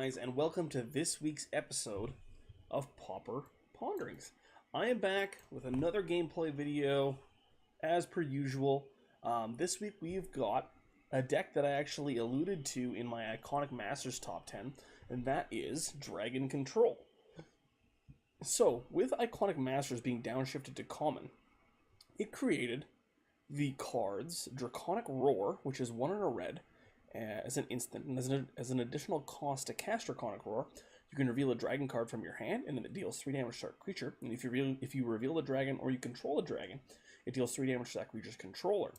guys, and welcome to this week's episode of Pauper Ponderings. I am back with another gameplay video, as per usual. This week we've got a deck that I actually alluded to in my Iconic Masters Top 10, and that is Dragon Control. So, with Iconic Masters being downshifted to Common, it created the cards Draconic Roar, which is 1 and a red, as an instant, and as an additional cost to cast Draconic Roar, you can reveal a dragon card from your hand, and then it deals 3 damage to that creature. And if you reveal a dragon or you control a dragon, it deals 3 damage to that creature's controller.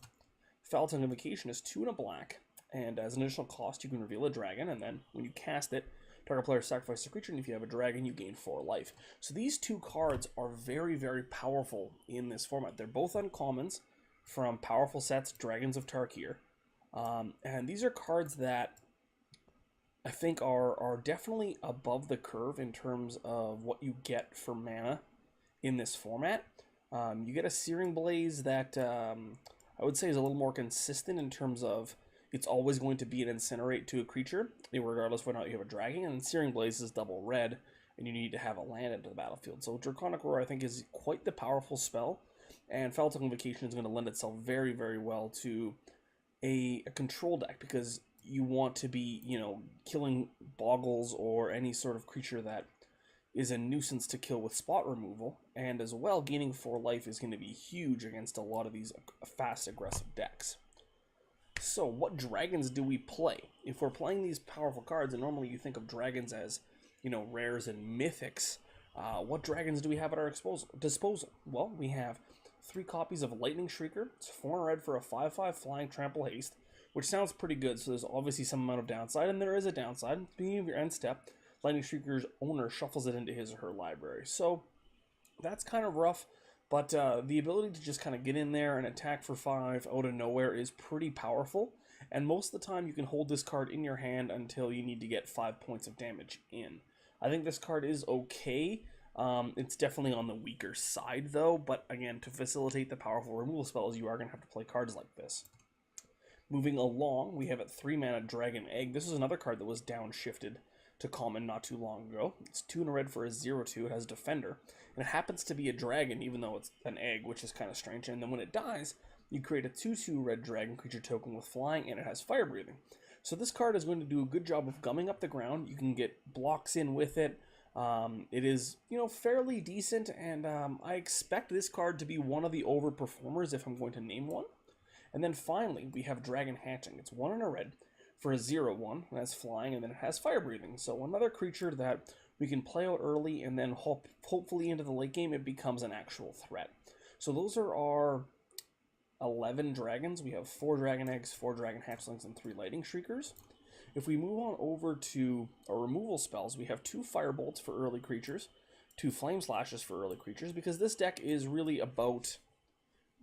Foul-Tongue Invocation is 2 and a black, and as an additional cost, you can reveal a dragon, and then when you cast it, target player sacrifices a creature, and if you have a dragon, you gain 4 life. So these two cards are very, very powerful in this format. They're both uncommons from powerful sets, Dragons of Tarkir. And these are cards that I think are definitely above the curve in terms of what you get for mana in this format. You get a Searing Blaze that I would say is a little more consistent in terms of it's always going to be an Incinerate to a creature, regardless of whether or not you have a dragon, and Searing Blaze is double red, and you need to have a land into the battlefield. So Draconic Roar, I think, is quite the powerful spell, and Foul-Tongue Invocation is going to lend itself very, very well to a control deck, because you want to be, killing boggles or any sort of creature that is a nuisance to kill with spot removal, and as well, gaining 4 life is going to be huge against a lot of these fast, aggressive decks. So, what dragons do we play? If we're playing these powerful cards, and normally you think of dragons as, rares and mythics, what dragons do we have at our disposal? Well, we have 3 copies of Lightning Shrieker. It's 4 red for a 5/5 flying trample haste, which sounds pretty good, so there's obviously some amount of downside, and there is a downside. At the beginning of your end step, Lightning Shrieker's owner shuffles it into his or her library. So that's kind of rough, but the ability to just kind of get in there and attack for 5 out of nowhere is pretty powerful, and most of the time you can hold this card in your hand until you need to get 5 points of damage in. I think this card is okay. It's definitely on the weaker side, though, but again, to facilitate the powerful removal spells, you are going to have to play cards like this. Moving along, we have a 3-mana Dragon Egg. This is another card that was downshifted to Common not too long ago. It's 2 and a red for a 0/2. It has Defender, and it happens to be a dragon, even though it's an egg, which is kind of strange. And then when it dies, you create a 2/2 red dragon creature token with flying, and it has fire breathing. So this card is going to do a good job of gumming up the ground. You can get blocks in with it. It is, fairly decent, and I expect this card to be one of the overperformers if I'm going to name one. And then finally, we have Dragon Hatchling. It's 1 and a red for a 0/1, and has flying, and then it has fire breathing. So another creature that we can play out early, and then hopefully into the late game, it becomes an actual threat. So those are our 11 dragons. We have 4 Dragon Eggs, 4 Dragon Hatchlings, and 3 Lightning Shriekers. If we move on over to our removal spells, we have 2 Firebolts for early creatures, 2 Flame Slashes for early creatures, because this deck is really about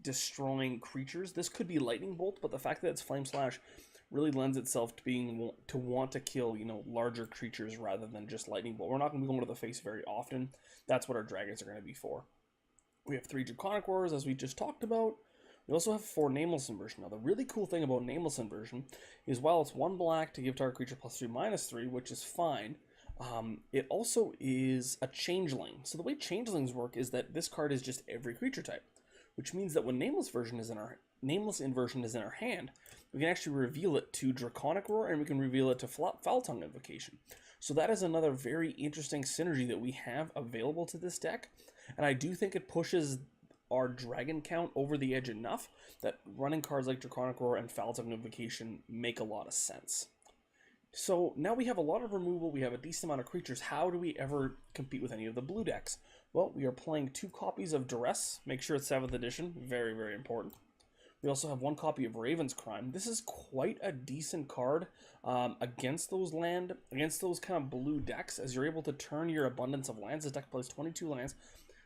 destroying creatures. This could be Lightning Bolt, but the fact that it's Flame Slash really lends itself to want to kill, larger creatures rather than just Lightning Bolt. We're not going to be going to the face very often. That's what our dragons are going to be for. We have 3 Draconic Roars, as we just talked about. We also have 4 Nameless Inversion. Now, the really cool thing about Nameless Inversion is while it's 1 black to give target creature +3/-3, which is fine, it also is a Changeling. So the way Changelings work is that this card is just every creature type, which means that when Nameless Inversion is in our hand, we can actually reveal it to Draconic Roar, and we can reveal it to Foul-Tongue Invocation. So that is another very interesting synergy that we have available to this deck, and I do think it pushes our dragon count over the edge enough that running cards like Draconic Roar and Foul-Tongue Invocation make a lot of sense. So now we have a lot of removal, we have a decent amount of creatures. How do we ever compete with any of the blue decks? Well, we are playing 2 copies of Duress. Make sure it's 7th edition, very, very important. We also have 1 copy of Raven's Crime. This is quite a decent card against those kind of blue decks, as you're able to turn your abundance of lands. This deck plays 22 lands,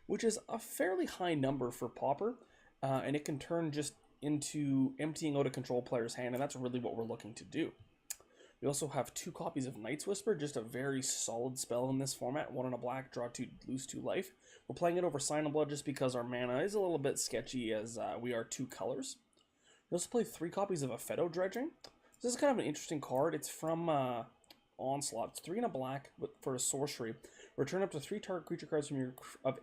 which is a fairly high number for Pauper, and it can turn just into emptying out a control player's hand, and that's really what we're looking to do. We also have 2 copies of Night's Whisper, just a very solid spell in this format. 1 and a black, draw 2, lose 2 life. We're playing it over Sign of Blood just because our mana is a little bit sketchy, as we are 2 colors. We also play 3 copies of Aphetto Dredging. This is kind of an interesting card. It's from Onslaught. It's 3 and a black for a sorcery. Return up to 3 target creature cards from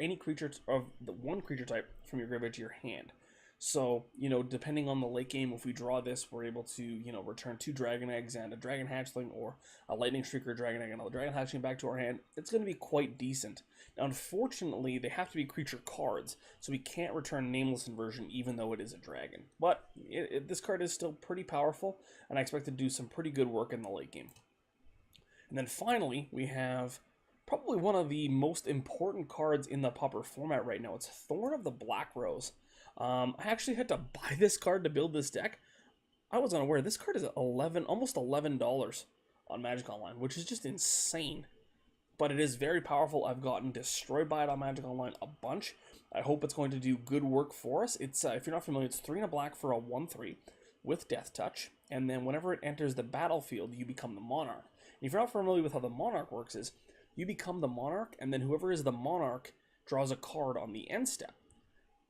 any creature of the one creature type from your graveyard to your hand. So, you know, depending on the late game, if we draw this, we're able to, you know, return 2 Dragon Eggs and a Dragon Hatchling, or a Lightning Shrieker, Dragon Egg, and a Dragon Hatchling back to our hand. It's going to be quite decent. Now, unfortunately, they have to be creature cards, so we can't return Nameless Inversion, even though it is a dragon. But this card is still pretty powerful, and I expect to do some pretty good work in the late game. And then finally, we have probably one of the most important cards in the Pauper format right now. It's Thorn of the Black Rose. I actually had to buy this card to build this deck. I was unaware. This card is almost $11 on Magic Online, which is just insane. But it is very powerful. I've gotten destroyed by it on Magic Online a bunch. I hope it's going to do good work for us. It's if you're not familiar, it's 3 and a black for a 1/3 with Death Touch. And then whenever it enters the battlefield, you become the Monarch. And if you're not familiar with how the Monarch works, is you become the Monarch, and then whoever is the Monarch draws a card on the end step.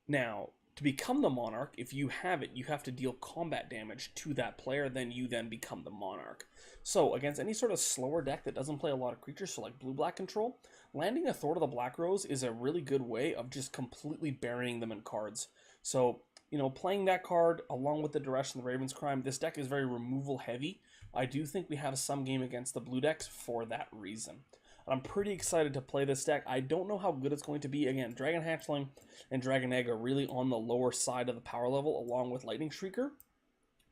Now, to become the Monarch, if you have it, you have to deal combat damage to that player, then you become the Monarch. So, against any sort of slower deck that doesn't play a lot of creatures, so like blue-black control, landing a Thorn of the Black Rose is a really good way of just completely burying them in cards. So, you know, playing that card along with the Duress and the Raven's Crime, this deck is very removal heavy. I do think we have some game against the blue decks for that reason. I'm pretty excited to play this deck. I don't know how good it's going to be. Again, Dragon Hatchling and Dragon Egg are really on the lower side of the power level, along with Lightning Shrieker.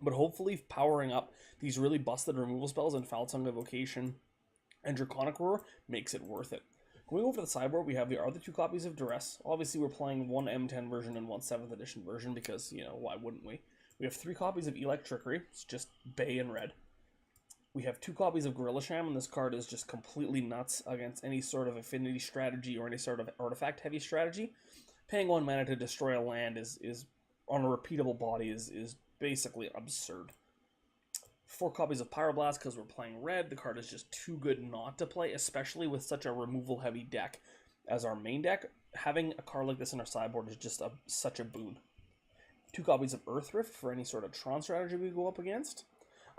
But hopefully powering up these really busted removal spells and Foul-Tongue Invocation and Draconic Roar makes it worth it. Going over to the sideboard, we have the other 2 copies of Duress. Obviously, we're playing one M10 version and one 7th edition version because, you know, why wouldn't we? We have 3 copies of Electrickery. It's just bay and red. We have 2 copies of Gorilla Shaman. This card is just completely nuts against any sort of affinity strategy or any sort of artifact-heavy strategy. Paying 1 mana to destroy a land is on a repeatable body is basically absurd. 4 copies of Pyroblast because we're playing red. The card is just too good not to play, especially with such a removal-heavy deck as our main deck. Having a card like this in our sideboard is just such a boon. 2 copies of Earthrift for any sort of Tron strategy we go up against.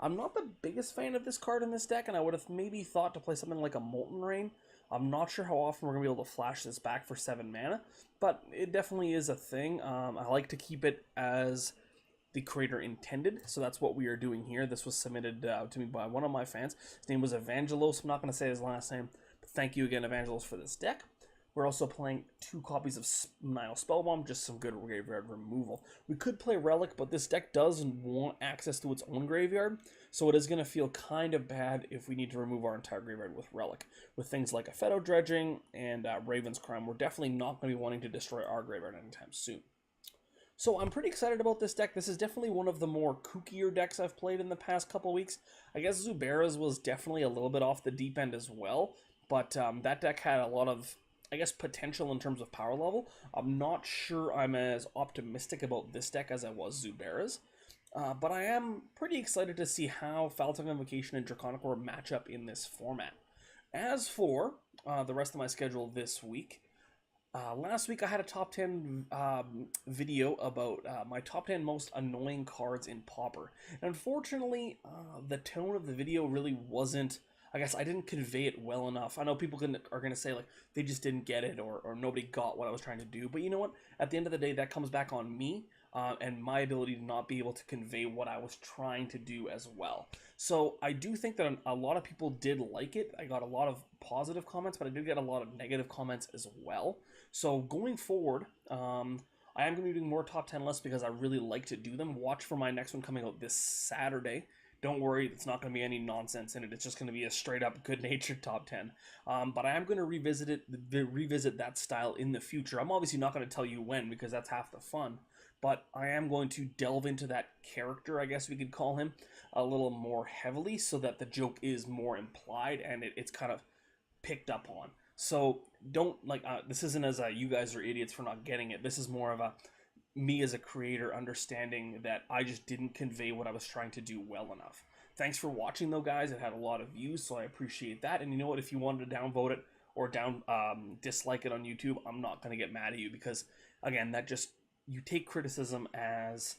I'm not the biggest fan of this card in this deck, and I would have maybe thought to play something like a Molten Rain. I'm not sure how often we're going to be able to flash this back for 7 mana, but it definitely is a thing. I like to keep it as the creator intended, so that's what we are doing here. This was submitted to me by one of my fans. His name was Evangelos. I'm not going to say his last name, but thank you again, Evangelos, for this deck. We're also playing 2 copies of Nihil Spellbomb, just some good graveyard removal. We could play Relic, but this deck doesn't want access to its own graveyard, so it is going to feel kind of bad if we need to remove our entire graveyard with Relic. With things like Aphetto Dredging and Raven's Crime, we're definitely not going to be wanting to destroy our graveyard anytime soon. So I'm pretty excited about this deck. This is definitely one of the more kookier decks I've played in the past couple weeks. I guess Zubera's was definitely a little bit off the deep end as well, but that deck had a lot of, I guess, potential in terms of power level. I'm not sure I'm as optimistic about this deck as I was Zubera's, but I am pretty excited to see how Foul-Tongue Invocation and Draconic Roar match up in this format. As for the rest of my schedule this week, last week I had a top 10 video about my top 10 most annoying cards in Pauper. And unfortunately, the tone of the video really wasn't, I guess I didn't convey it well enough. I know people are going to say, like, they just didn't get it or nobody got what I was trying to do. But you know what? At the end of the day, that comes back on me and my ability to not be able to convey what I was trying to do as well. So I do think that a lot of people did like it. I got a lot of positive comments, but I did get a lot of negative comments as well. So going forward, I am going to be doing more top 10 lists because I really like to do them. Watch for my next one coming out this Saturday. Don't worry, it's not going to be any nonsense in it. It's just going to be a straight-up good-natured top 10. But I am going to revisit that style in the future. I'm obviously not going to tell you when because that's half the fun. But I am going to delve into that character, I guess we could call him, a little more heavily so that the joke is more implied and it's kind of picked up on. So don't, this isn't as you guys are idiots for not getting it. This is more of me as a creator understanding that I just didn't convey what I was trying to do well enough. Thanks for watching though, guys. It had a lot of views, so I appreciate that. And you know what? If you wanted to downvote it or dislike it on YouTube, I'm not going to get mad at you because, again, that just, you take criticism as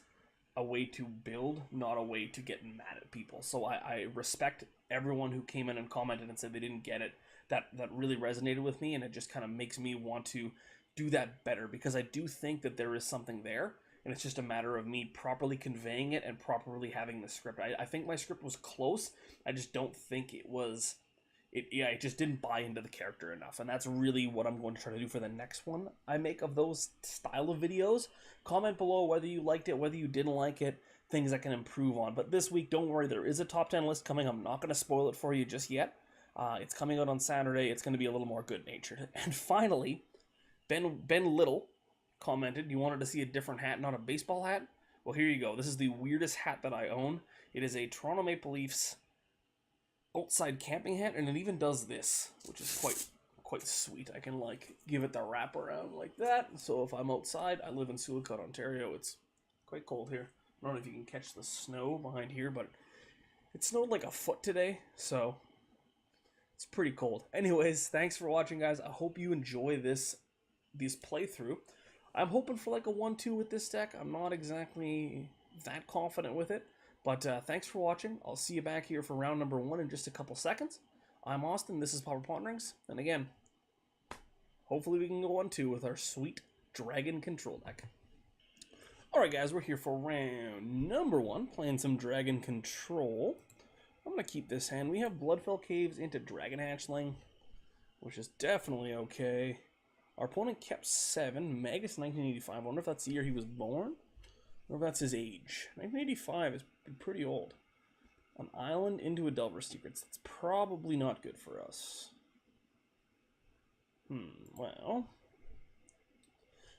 a way to build, not a way to get mad at people. So I respect everyone who came in and commented and said they didn't get it. That really resonated with me, and it just kind of makes me want to do that better, because I do think that there is something there, and it's just a matter of me properly conveying it and properly having the script. I think my script was close. I just don't think it was... it just didn't buy into the character enough, and that's really what I'm going to try to do for the next one I make of those style of videos. Comment below whether you liked it, whether you didn't like it, things I can improve on. But this week, don't worry, there is a top 10 list coming. I'm not going to spoil it for you just yet. It's coming out on Saturday. It's going to be a little more good-natured. And finally, Ben Little commented, you wanted to see a different hat, not a baseball hat? Well, here you go. This is the weirdest hat that I own. It is a Toronto Maple Leafs outside camping hat, and it even does this, which is quite sweet. I can like give it the wrap around like that, so if I'm outside, I live in Silicon, Ontario, it's quite cold here. I don't know if you can catch the snow behind here, but it snowed like a foot today, so it's pretty cold. Anyways, thanks for watching, guys. I hope you enjoy this playthrough. I'm hoping for like a 1-2 with this deck. I'm not exactly that confident with it. But thanks for watching. I'll see you back here for round number 1 in just a couple seconds. I'm Austin. This is Pauper Ponderings. And again, hopefully we can go 1-2 with our sweet Dragon Control deck. Alright guys, we're here for round number 1, playing some Dragon Control. I'm going to keep this hand. We have Bloodfell Caves into Dragon Hatchling, which is definitely okay. Our opponent kept 7. Magus 1985. I wonder if that's the year he was born, or if that's his age. 1985 is pretty old. An island into a Delver's Secrets. That's probably not good for us. Well,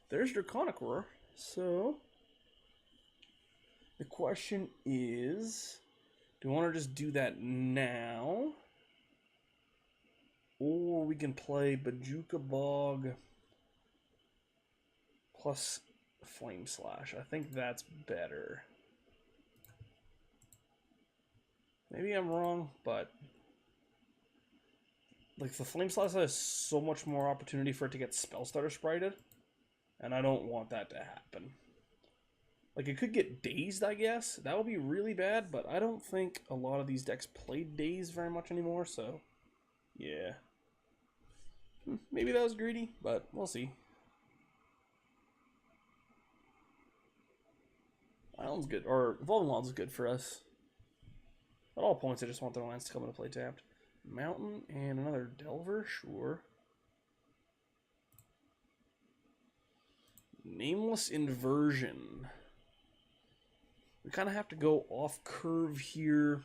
there's Draconic Roar. So, the question is, do we want to just do that now? Or we can play Bojuka Bog plus Flame Slash. I think that's better. Maybe I'm wrong, but like the Flame Slash has so much more opportunity for it to get Spellstutter sprited, and I don't want that to happen. Like it could get dazed, I guess. That would be really bad, but I don't think a lot of these decks play dazed very much anymore, so yeah. Maybe that was greedy, but we'll see. Island's good, or Evolving Wilds is good for us. At all points, I just want their lands to come into play tapped. Mountain and another Delver, sure. Nameless Inversion. We kind of have to go off curve here.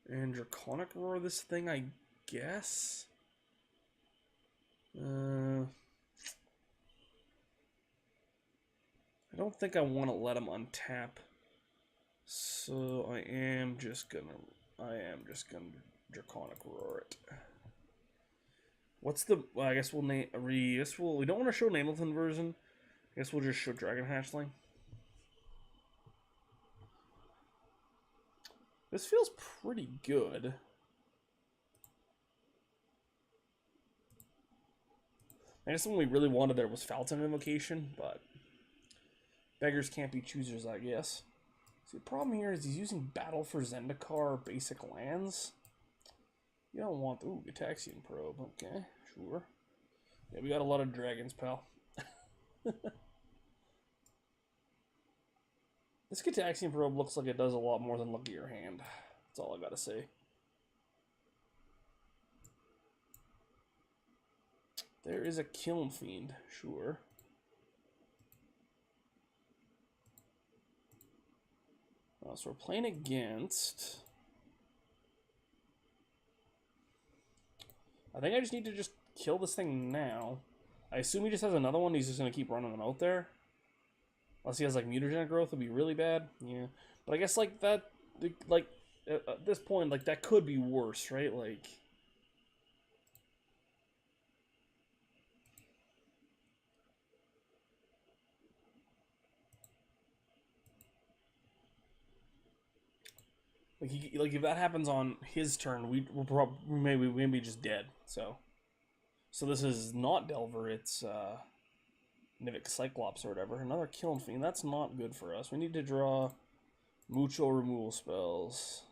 And Draconic Roar this thing, I guess. I don't think I want to let him untap. So I am just gonna Draconic Roar it. What's the? Well, I guess we'll name. We don't want to show Nameless Inversion. I guess we'll just show Dragon Hatchling. This feels pretty good. I guess the one we really wanted there was Foul-Tongue Invocation, but beggars can't be choosers, I guess. See, the problem here is he's using Battle for Zendikar basic lands. You don't want... Ooh, Gitaxian Probe. Okay, sure. Yeah, we got a lot of dragons, pal. This Gitaxian Probe looks like it does a lot more than look at your hand. That's all I gotta say. There is a Kiln Fiend, sure. So we're playing against... I think I just need to just kill this thing now. I assume he just has another one. He's just going to keep running them out there. Unless he has, like, mutagenic growth would be really bad. Yeah. But I guess, like, that... Like, at this point, like, that could be worse, right? Like... Like if that happens on his turn, we're maybe just dead. So this is not Delver. It's Nivik Cyclops or whatever. Another Kiln Fiend. That's not good for us. We need to draw mutual removal spells.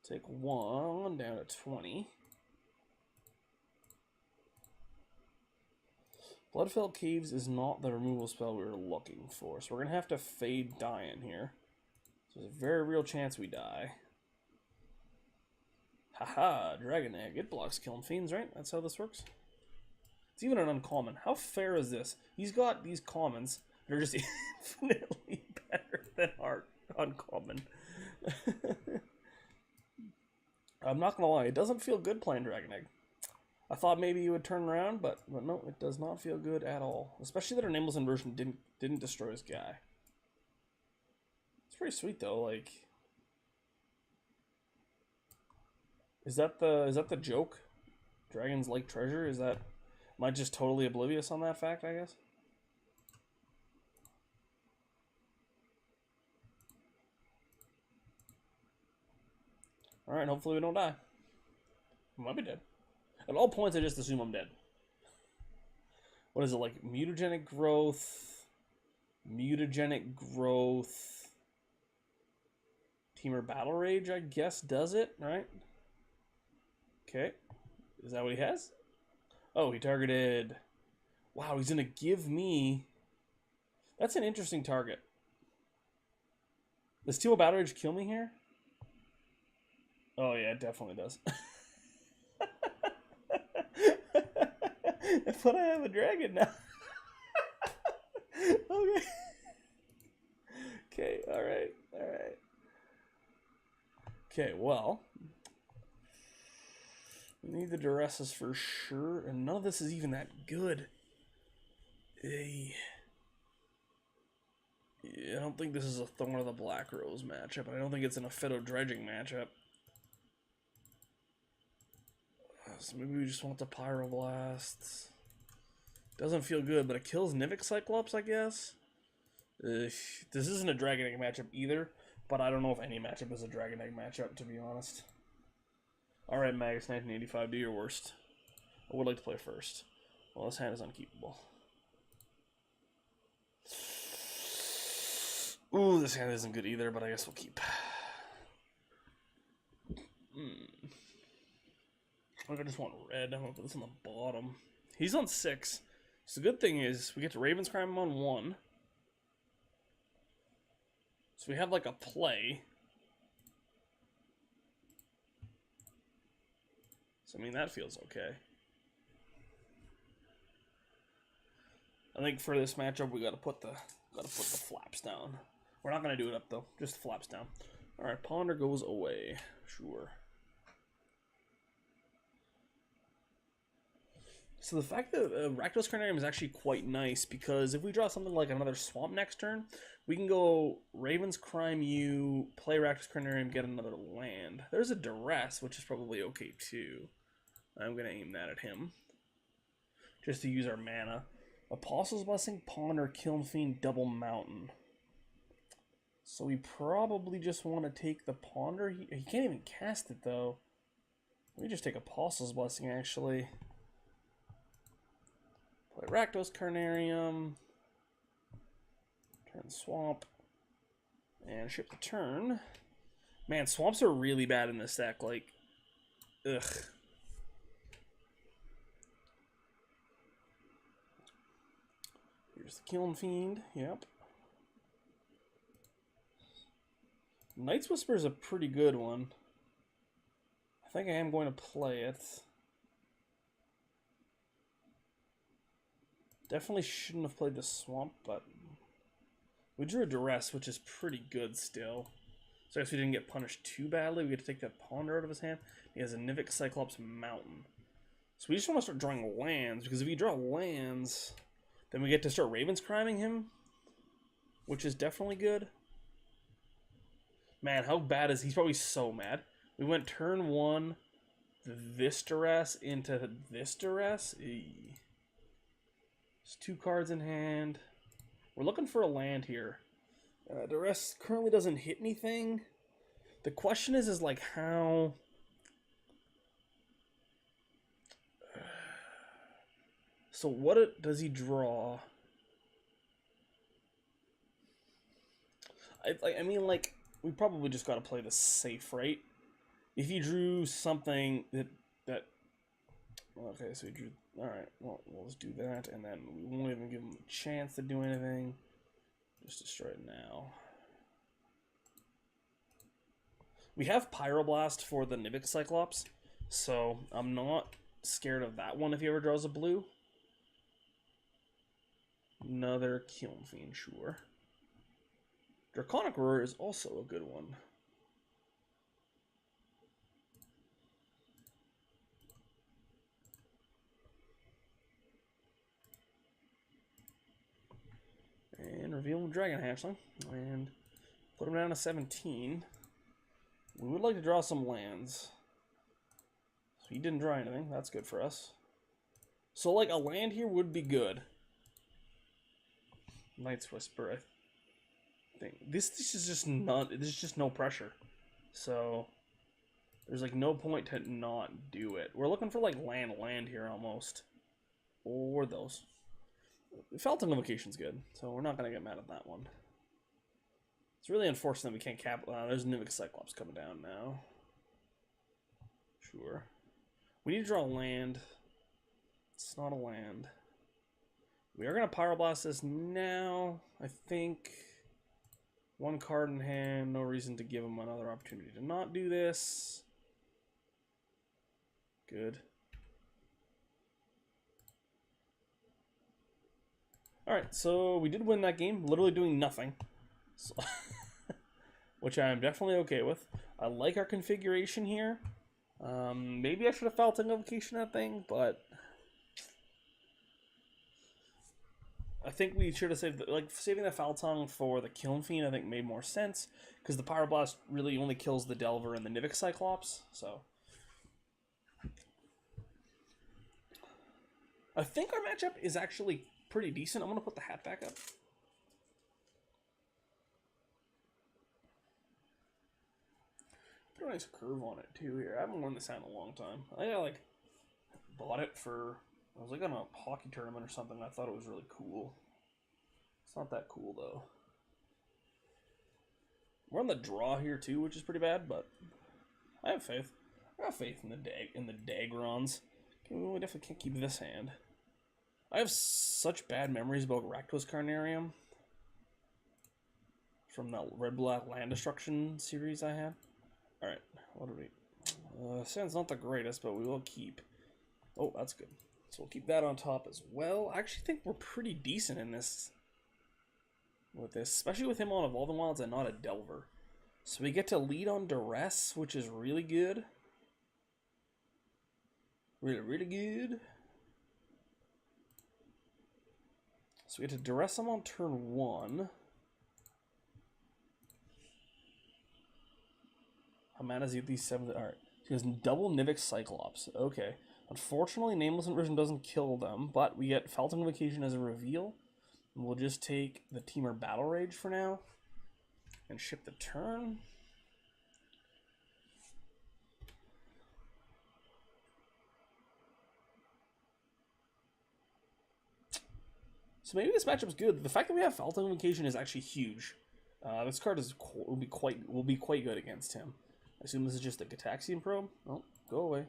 Take 1 down to 20. Bloodfell Caves is not the removal spell we were looking for, so we're going to have to fade Dian here. So there's a very real chance we die. Haha, Dragon Egg. It blocks Kiln Fiends, right? That's how this works. It's even an uncommon. How fair is this? He's got these commons that are just infinitely better than our uncommon. I'm not going to lie, it doesn't feel good playing Dragon Egg. I thought maybe you would turn around, but no, it does not feel good at all. Especially that our Nameless Inversion didn't destroy his guy. It's pretty sweet though. Like, is that the joke? Dragons like treasure? Is that? Am I just totally oblivious on that fact? I guess. All right. Hopefully we don't die. We might be dead. At all points, I just assume I'm dead. What is it, like? Mutagenic growth. Mutagenic growth. Teamer Battle Rage, I guess, does it, right? Okay. Is that what he has? Oh, he targeted... Wow, he's going to give me... That's an interesting target. Does Teamer Battle Rage kill me here? Oh, yeah, it definitely does. But I have a dragon now. Okay. Okay, alright, alright. Okay, well. We need the Duresses for sure, and none of this is even that good. Yeah, I don't think this is a Thorn of the Black Rose matchup, and I don't think it's an Aphetto Dredging matchup. So maybe we just want the Pyroblast. Doesn't feel good, but it kills Nivik Cyclops, I guess. This isn't a Dragon Egg matchup either, but I don't know if any matchup is a Dragon Egg matchup, to be honest. Alright, Magus 1985, do your worst. I would like to play first. Well, this hand is unkeepable. Ooh, this hand isn't good either, but I guess we'll keep. I just want red. I'm going to put this on the bottom. He's on 6. So the good thing is we get to Raven's Crime on 1. So we have like a play. So I mean that feels okay. I think for this matchup we gotta put the flaps down. We're not gonna do it up though, just the flaps down. Alright, Ponder goes away. Sure. So the fact that Rakdos Carnarium is actually quite nice, because if we draw something like another Swamp next turn, we can go Raven's Crime you, play Rakdos Carnarium, get another land. There's a Duress, which is probably okay too. I'm going to aim that at him. Just to use our mana. Apostle's Blessing, Ponder, Kiln Fiend, Double Mountain. So we probably just want to take the Ponder. He can't even cast it though. Let me just take Apostle's Blessing actually. Play Rakdos Carnarium. Turn Swamp. And ship the turn. Man, Swamps are really bad in this deck. Like, ugh. Here's the Kiln Fiend. Yep. Night's Whisper is a pretty good one. I think I am going to play it. Definitely shouldn't have played the Swamp, but we drew a Duress, which is pretty good still. So I guess we didn't get punished too badly. We get to take that Ponder out of his hand. He has a Nivik Cyclops Mountain. So we just want to start drawing lands, because if you draw lands, then we get to start Raven's Criming him, which is definitely good. Man, how bad is he? He's probably so mad. We went turn 1, this Duress into this Duress. Eey. There's 2 cards in hand. We're looking for a land here. Duress currently doesn't hit anything. The question is like how... So does he draw? I mean, like, we probably just got to play this safe, right? If he drew something that okay, so he drew. All right, well, we'll just do that, and then we won't even give him a chance to do anything. Just destroy it now. We have Pyroblast for the Nivik Cyclops, so I'm not scared of that one if he ever draws a blue. Another Kiln Fiend, sure. Draconic Roar is also a good one. And reveal Dragon Hatchling. And put him down to 17. We would like to draw some lands. So he didn't draw anything. That's good for us. So, like, a land here would be good. Night's Whisper, I think. This is just not... There's just no pressure. So, there's, like, no point to not do it. We're looking for, like, land here, almost. Or those. Foul-Tongue Invocation's good, so we're not going to get mad at that one. It's really unfortunate that we can't cap... there's Nivik Cyclops coming down now. Sure. We need to draw a land. It's not a land. We are going to Pyroblast this now. I think... One card in hand, no reason to give him another opportunity to not do this. Good. Alright, so we did win that game, literally doing nothing. So which I am definitely okay with. I like our configuration here. Maybe I should have Foul-Tongue Invocation that thing, but I think we should have saved, saving the Foul-Tongue for the Kiln Fiend, I think made more sense, because the Pyroblast really only kills the Delver and the Nivik Cyclops, so. I think our matchup is actually pretty decent. I'm going to put the hat back up. Put a nice curve on it, too, here. I haven't worn this hat in a long time. I bought it for... I was, on a hockey tournament or something. I thought it was really cool. It's not that cool, though. We're on the draw here, too, which is pretty bad, but I have faith. I have faith in the Dagrons. We definitely can't keep this hand. I have such bad memories about Rakdos Carnarium from that red-black land destruction series I had. Alright, what do we... Sand's not the greatest, but we will keep... Oh, that's good. So we'll keep that on top as well. I actually think we're pretty decent in this... with this, especially with him on Evolving Wilds and not a Delver. So we get to lead on Duress, which is really good. Really, really good. So we get to Duress him on turn 1. How mad is he at these 7? Alright. He has double Nivik Cyclops. Okay. Unfortunately, Nameless Inversion doesn't kill them, but we get Foul-Tongue Invocation as a reveal. And we'll just take the Teamer Battle Rage for now. And ship the turn. So maybe this matchup's good. The fact that we have Foul-Tongue Invocation is actually huge. This card will be quite good against him. I assume this is just a Gataxian Probe. Oh, go away.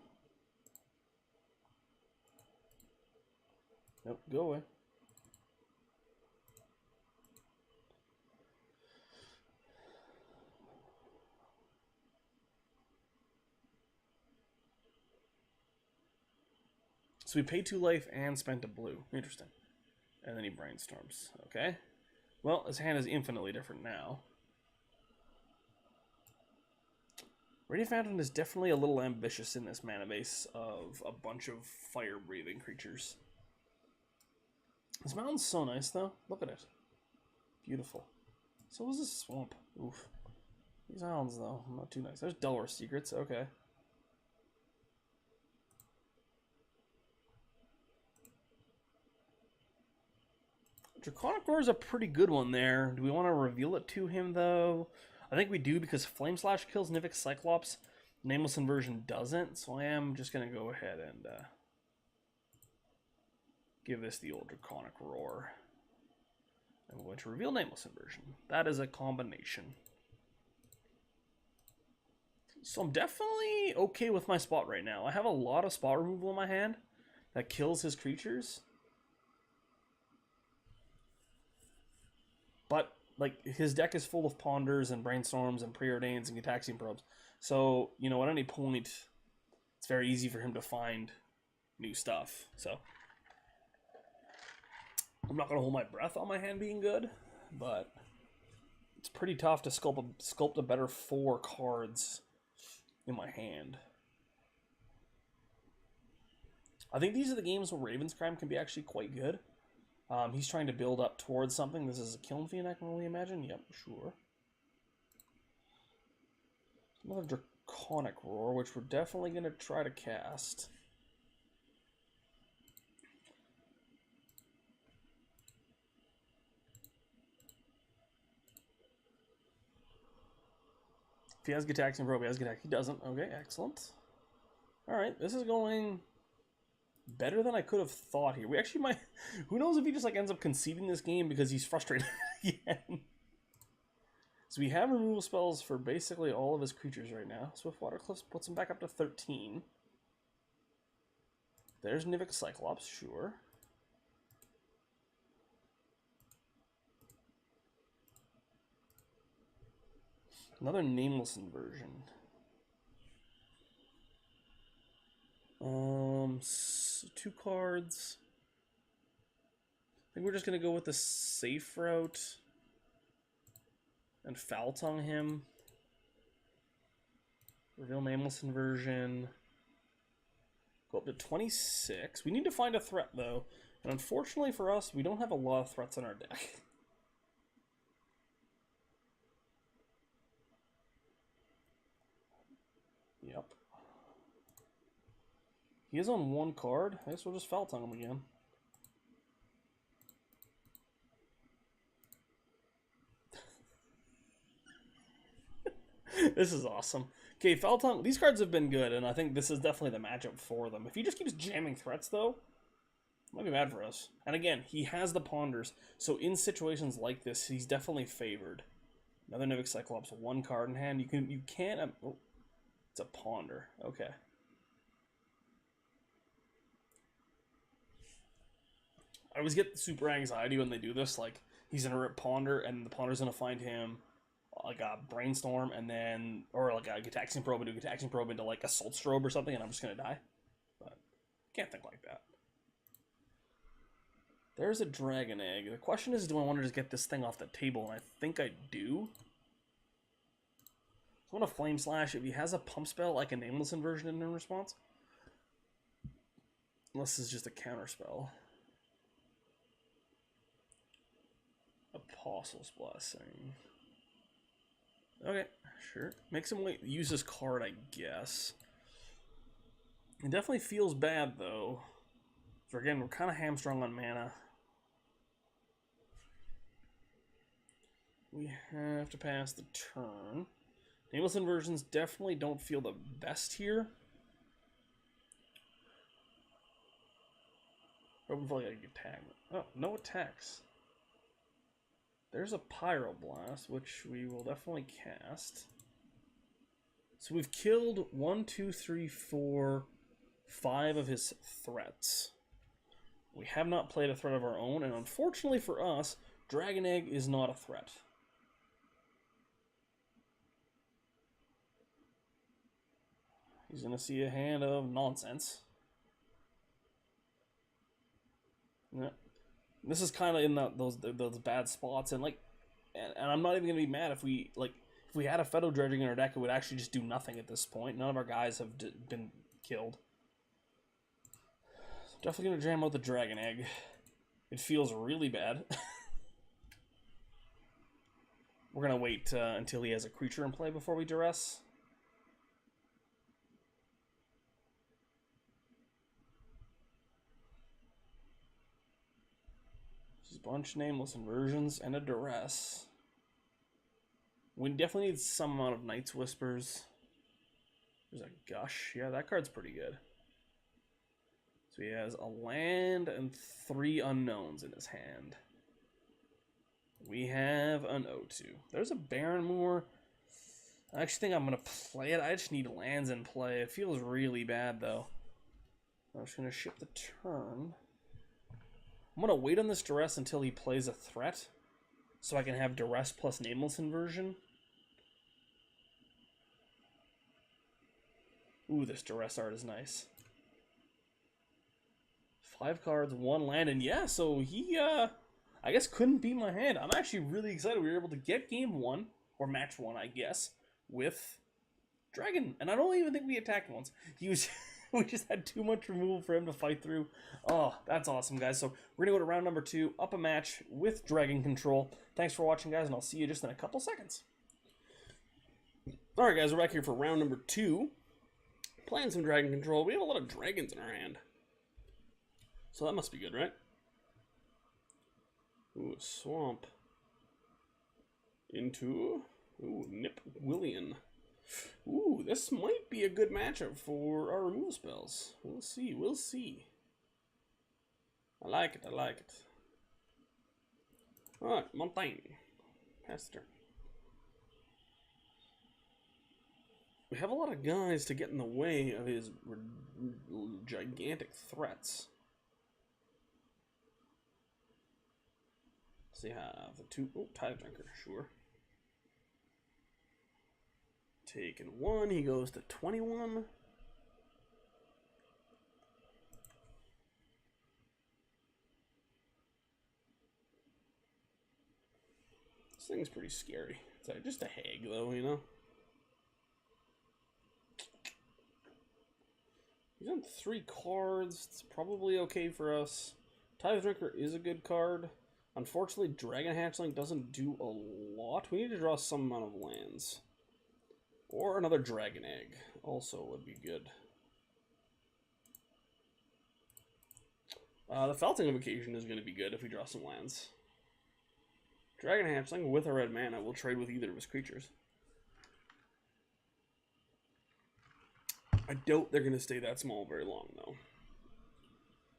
Nope, go away. So we paid 2 life and spent a blue. Interesting. And then he brainstorms. Okay. Well, his hand is infinitely different now. Radiant Fountain is definitely a little ambitious in this mana base of a bunch of fire-breathing creatures. This mountain's so nice, though. Look at it. Beautiful. So is this swamp. Oof. These islands, though, not too nice. There's Delver Secrets. Okay. Draconic Roar is a pretty good one there. Do we want to reveal it to him, though? I think we do, because Flame Slash kills Nivik Cyclops. Nameless Inversion doesn't, so I am just going to go ahead and... give this the old Draconic Roar. And we're going to reveal Nameless Inversion. That is a combination. So I'm definitely okay with my spot right now. I have a lot of spot removal in my hand that kills his creatures. But, like, his deck is full of Ponders and Brainstorms and Preordains and Gitaxian Probes. So, you know, at any point, it's very easy for him to find new stuff. So, I'm not going to hold my breath on my hand being good, but it's pretty tough to sculpt a better 4 cards in my hand. I think these are the games where Raven's Crime can be actually quite good. He's trying to build up towards something. This is a Kiln Fiend, I can only imagine. Yep, sure. Another Draconic Roar, which we're definitely going to try to cast. If he has Gitaxian Probe, he has Gitaxian. He doesn't. Okay, excellent. Alright, this is going better than I could have thought here. We actually might... Who knows if he just like ends up conceding this game because he's frustrated again. So we have removal spells for basically all of his creatures right now. Swiftwater Cliffs puts him back up to 13. There's Nivik Cyclops, sure. Another Nameless Inversion. 2 cards. I think we're just going to go with the safe route and Foul-Tongue him. Reveal Nameless Inversion. Go up to 26. We need to find a threat, though. And unfortunately for us, we don't have a lot of threats in our deck. Yep. He is on 1 card. I guess we'll just Foul-Tongue him again. This is awesome. Okay, Foul-Tongue. These cards have been good, and I think this is definitely the matchup for them. If he just keeps jamming threats, though, it might be bad for us. And again, he has the Ponders, so in situations like this, he's definitely favored. Another Nivik Cyclops, 1 card in hand. You can't. Oh, it's a Ponder. Okay. I always get super anxiety when they do this. Like, he's gonna rip Ponder, and the Ponder's gonna find him like a Brainstorm, and then, or like a Gitaxian Probe, and do Gitaxian Probe into like a Assault Strobe or something, and I'm just gonna die. But can't think like that. There's a Dragon Egg. The question is, do I want to just get this thing off the table? And I think I do. So I want to Flame Slash. If he has a pump spell, like a Nameless Inversion in response. Unless this is just a counter spell. Apostle's Blessing. Okay, sure. Makes him use this card, I guess. It definitely feels bad, though. So again, we're kind of hamstrung on mana. We have to pass the turn. Nameless Inversions definitely don't feel the best here. Hopefully I get tagged. Oh, no attacks. There's a Pyroblast, which we will definitely cast. So we've killed 1, 2, 3, 4, 5 of his threats. We have not played a threat of our own, and unfortunately for us, Dragon Egg is not a threat. He's going to see a hand of nonsense. Yeah. This is kind of in those bad spots, and I'm not even going to be mad if we had a Aphetto Dredging in our deck, it would actually just do nothing at this point. None of our guys have been killed. So definitely going to jam out the Dragon Egg. It feels really bad. We're going to wait until he has a creature in play before we Duress. Just a bunch of Nameless Inversions and a Duress. We definitely need some amount of Night's Whispers. There's a Gush. Yeah, that card's pretty good. So So he has a land and 3 unknowns in his hand. We have an O2. There's a Barren Moor. I actually think I'm going to play it. I just need lands in play. It feels really bad, though. I'm just going to ship the turn. I'm going to wait on this Duress until he plays a threat, so I can have Duress plus Nameless Inversion. Ooh, this Duress art is nice. 5 cards, 1 land, and yeah, so he, I guess couldn't beat my hand. I'm actually really excited we were able to get game 1, or match 1, I guess, with Dragon. And I don't even think we attacked once. He was, we just had too much removal for him to fight through. Oh, that's awesome, guys. So we're going to go to round number 2, up a match with Dragon Control. Thanks for watching, guys, and I'll see you just in a couple seconds. Alright, guys, we're back here for round number 2. Playing some Dragon Control. We have a lot of dragons in our hand. So that must be good, right? Ooh, a swamp. Into... Ooh, Nipwillian. Ooh, this might be a good matchup for our removal spells. We'll see, we'll see. I like it, I like it. Alright, Montaigne. Pass the turn. We have a lot of guys to get in the way of his gigantic threats. So you have the 2... Oh, Tithe Drinker, sure. Taking 1, he goes to 21. This thing's pretty scary. It's just a hag, though, you know? He's on 3 cards. It's probably okay for us. Tithe Drinker is a good card. Unfortunately, Dragon Hatchling doesn't do a lot. We need to draw some amount of lands. Or another Dragon Egg also would be good. The Foul-Tongue Invocation is going to be good if we draw some lands. Dragon Hatchling with a red mana will trade with either of his creatures. I doubt they're going to stay that small very long, though.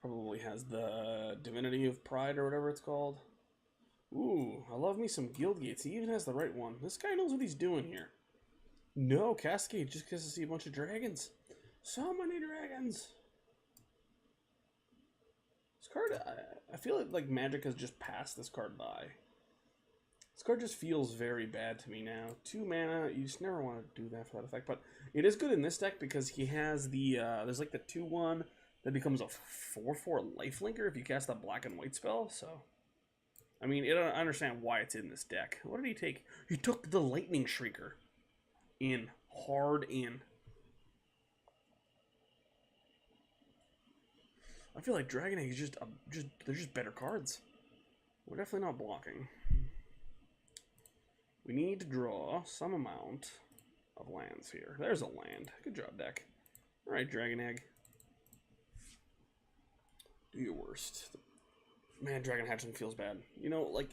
Probably has the Divinity of Pride or whatever it's called. Ooh, I love me some Guildgates. He even has the right one. This guy knows what he's doing here. No, Cascade just gets to see a bunch of dragons. So many dragons. This card, I feel like Magic has just passed this card by. This card just feels very bad to me now. 2 mana, you just never want to do that for that effect. But it is good in this deck because he has the, there's like the 2/1 that becomes a 4/4 lifelinker if you cast a black and white spell. So, I mean, I understand why it's in this deck. What did he take? He took the Lightning Shrieker. In. Hard in. I feel like Dragon Egg is just they're just better cards. We're definitely not blocking. We need to draw some amount of lands here. There's a land. Good job, deck. Alright, Dragon Egg. Do your worst. Man, Dragon Hatchling feels bad. You know, like,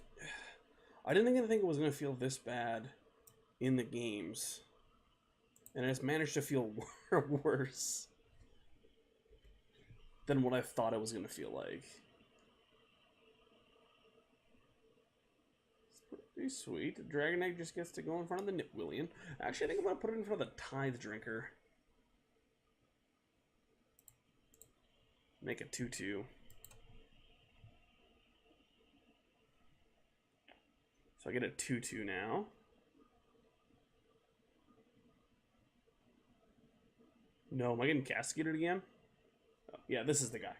I didn't think it was going to feel this bad in the games. And I just managed to feel worse than what I thought it was going to feel like. It's pretty sweet. The Dragon Egg just gets to go in front of the Nipwillian. Actually, I think I'm going to put it in front of the Tithe Drinker. Make it 2/2. So I get a 2/2 now. No, am I getting Cascaded again? Oh, yeah, this is the guy.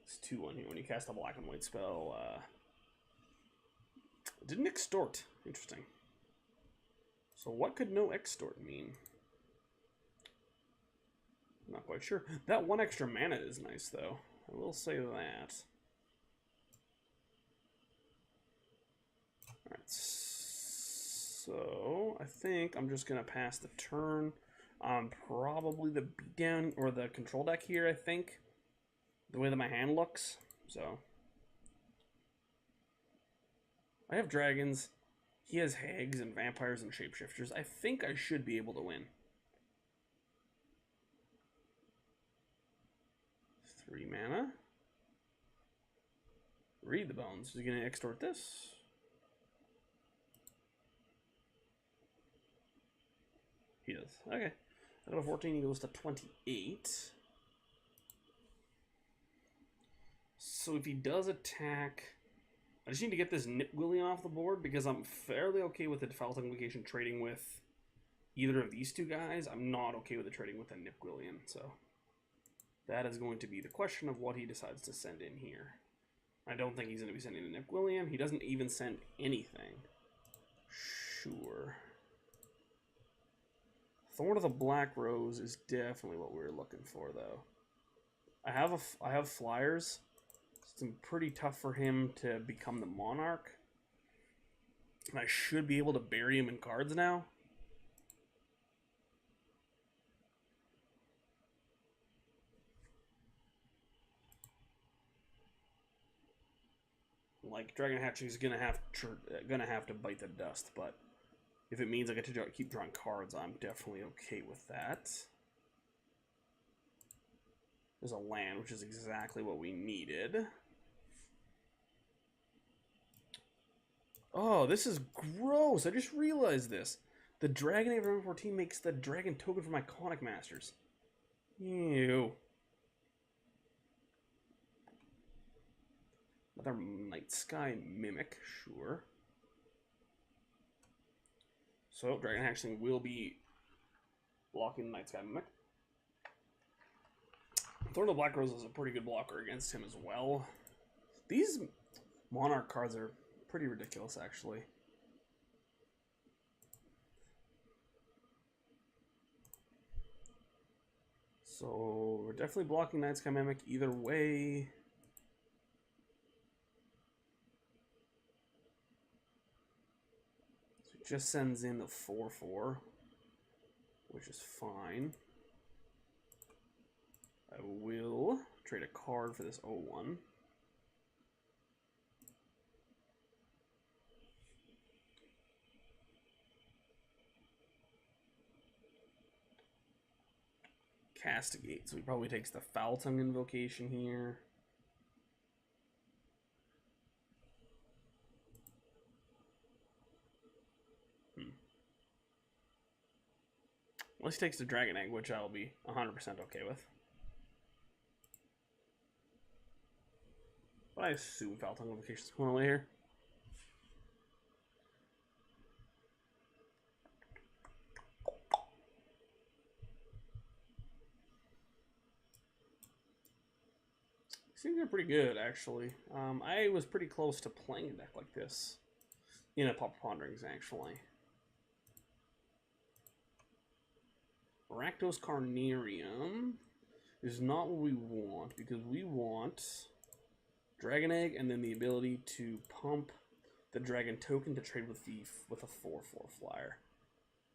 It's 2/1 here. When you cast a black and white spell, it didn't extort. Interesting. So what could no extort mean? Not quite sure. That 1 extra mana is nice, though. I will say that. Alright, so I think I'm just going to pass the turn on probably the beatdown or the control deck here, I think. The way that my hand looks. So I have dragons. He has hags and vampires and shapeshifters. I think I should be able to win. 3 mana. Read the bones. Is he going to extort this? He does. Okay. Out of 14, he goes to 28. So if he does attack, I just need to get this Nipwillian off the board because I'm fairly okay with the Foul-Tongue Invocation trading with either of these two guys. I'm not okay with the trading with the Nipwillian, so that is going to be the question of what he decides to send in here. I don't think he's going to be sending a Nipwillian. He doesn't even send anything. Sure. Thorn of the Black Rose is definitely what we're looking for, though. I have flyers. It's pretty tough for him to become the Monarch. And I should be able to bury him in cards now. Like, Dragon Hatchling is gonna have to bite the dust, but if it means I get to keep drawing cards, I'm definitely okay with that. There's a land, which is exactly what we needed. Oh, this is gross. I just realized this. The Dragon Age 14 makes the Dragon token from Iconic Masters. Ew. Another Night Sky Mimic, sure. So, Dragon Hatchling will be blocking Night Sky Mimic. Thorn of the Black Rose is a pretty good blocker against him as well. These Monarch cards are pretty ridiculous, actually. So, we're definitely blocking Night Sky Mimic either way. So it just sends in the 4/4, which is fine. I will trade a card for this 0/1. Castigate, so he probably takes the Foul-Tongue Invocation here. Unless he takes the Dragon Egg, which I'll be 100% okay with. But I assume Foul-Tongue Invocation is going away here. Seems pretty good, actually. I was pretty close to playing a deck like this in a Pauper Ponderings, actually. Rakdos Carnarium is not what we want, because we want Dragon Egg and then the ability to pump the Dragon token to trade with a 4/4 flyer.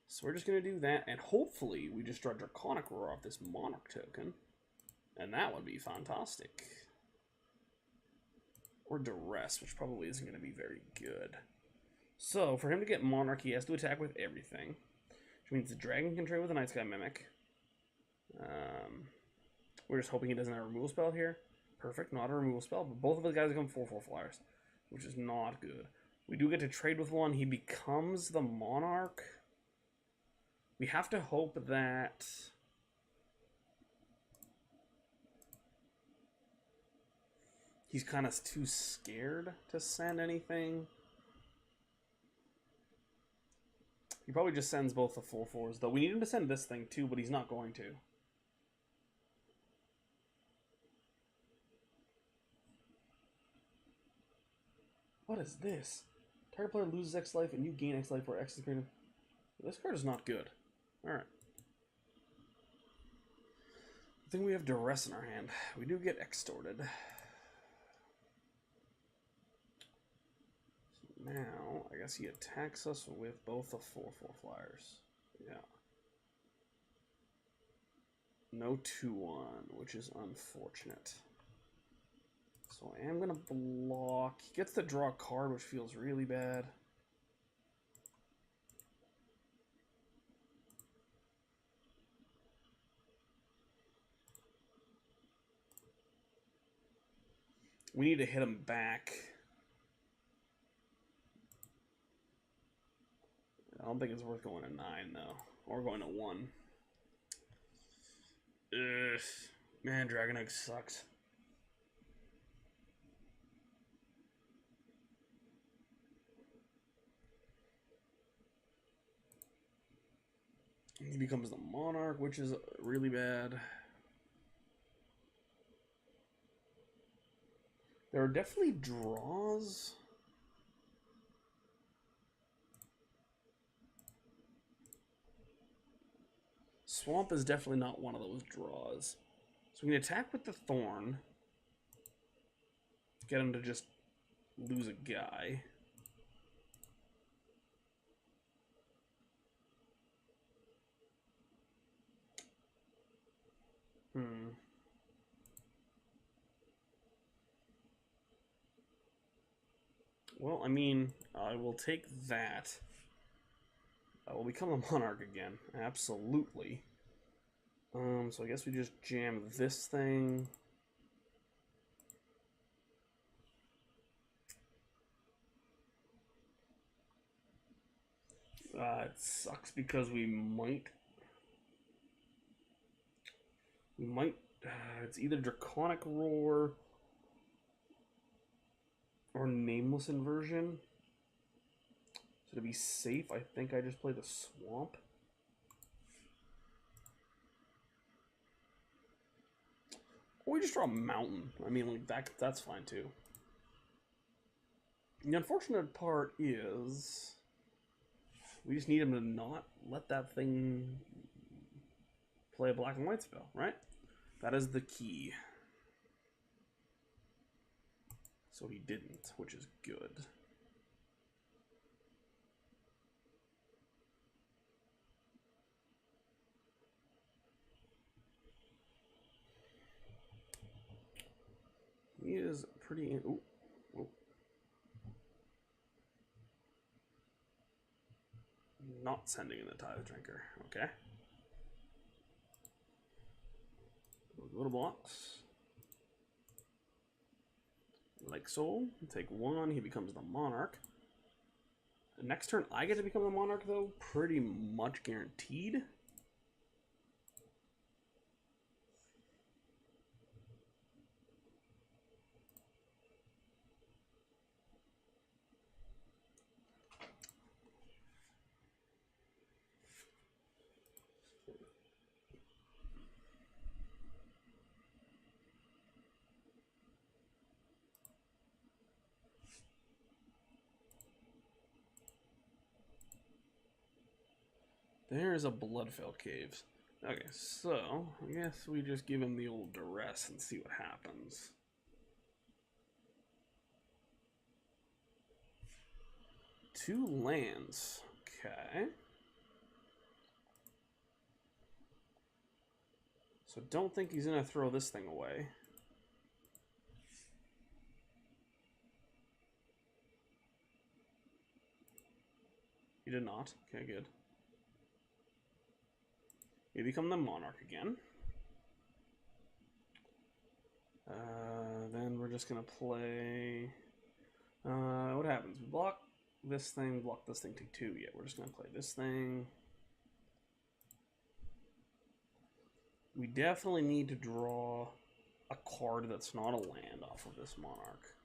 So we're just going to do that, and hopefully we just draw Draconic Roar off this Monarch token, and that would be fantastic. Or Duress, which probably isn't going to be very good. So, for him to get Monarch, he has to attack with everything. Which means the Dragon can trade with a Night Sky Mimic. We're just hoping he doesn't have a removal spell here. Perfect, not a removal spell, but both of the guys become 4/4 flyers, which is not good. We do get to trade with one. He becomes the Monarch. We have to hope that... he's kind of too scared to send anything. He probably just sends both the 4/4s, though. We need him to send this thing, too, but he's not going to. What is this? Target player loses X life, and you gain X life, where X is greater. This card is not good. Alright. I think we have Duress in our hand. We do get extorted. Now, I guess he attacks us with both the 4/4 flyers. Yeah. No 2/1, which is unfortunate. So I am going to block. He gets to draw a card, which feels really bad. We need to hit him back. I don't think it's worth going to 9, though. Or going to 1. Ugh. Man, Dragon Egg sucks. He becomes the Monarch, which is really bad. There are definitely draws. Swamp is definitely not one of those draws. So we can attack with the Thorn. Get him to just lose a guy. Well, I mean, I will take that. I will become a Monarch again. Absolutely. So I guess we just jam this thing. It sucks because we might... it's either Draconic Roar or Nameless Inversion. So to be safe, I think I just play the Swamp. Or we just draw a Mountain. I mean, like that's fine too. The unfortunate part is we just need him to not let that thing play a black and white spell, right? That is the key. So he didn't, which is good. He is pretty... Ooh. Ooh. Not sending in the Tithe Drinker. Okay. We'll go to blocks. Like so. Take 1. He becomes the Monarch. The next turn I get to become the Monarch, though. Pretty much guaranteed. There's a Bloodfell Caves. Okay, so I guess we just give him the old Duress and see what happens. Two lands. Okay. So don't think he's gonna throw this thing away. He did not. Okay, good. You become the Monarch again. Then we're just gonna play... what happens? We block this thing, block this thing, take 2. Yeah, we're just gonna play this thing. We definitely need to draw a card that's not a land off of this Monarch.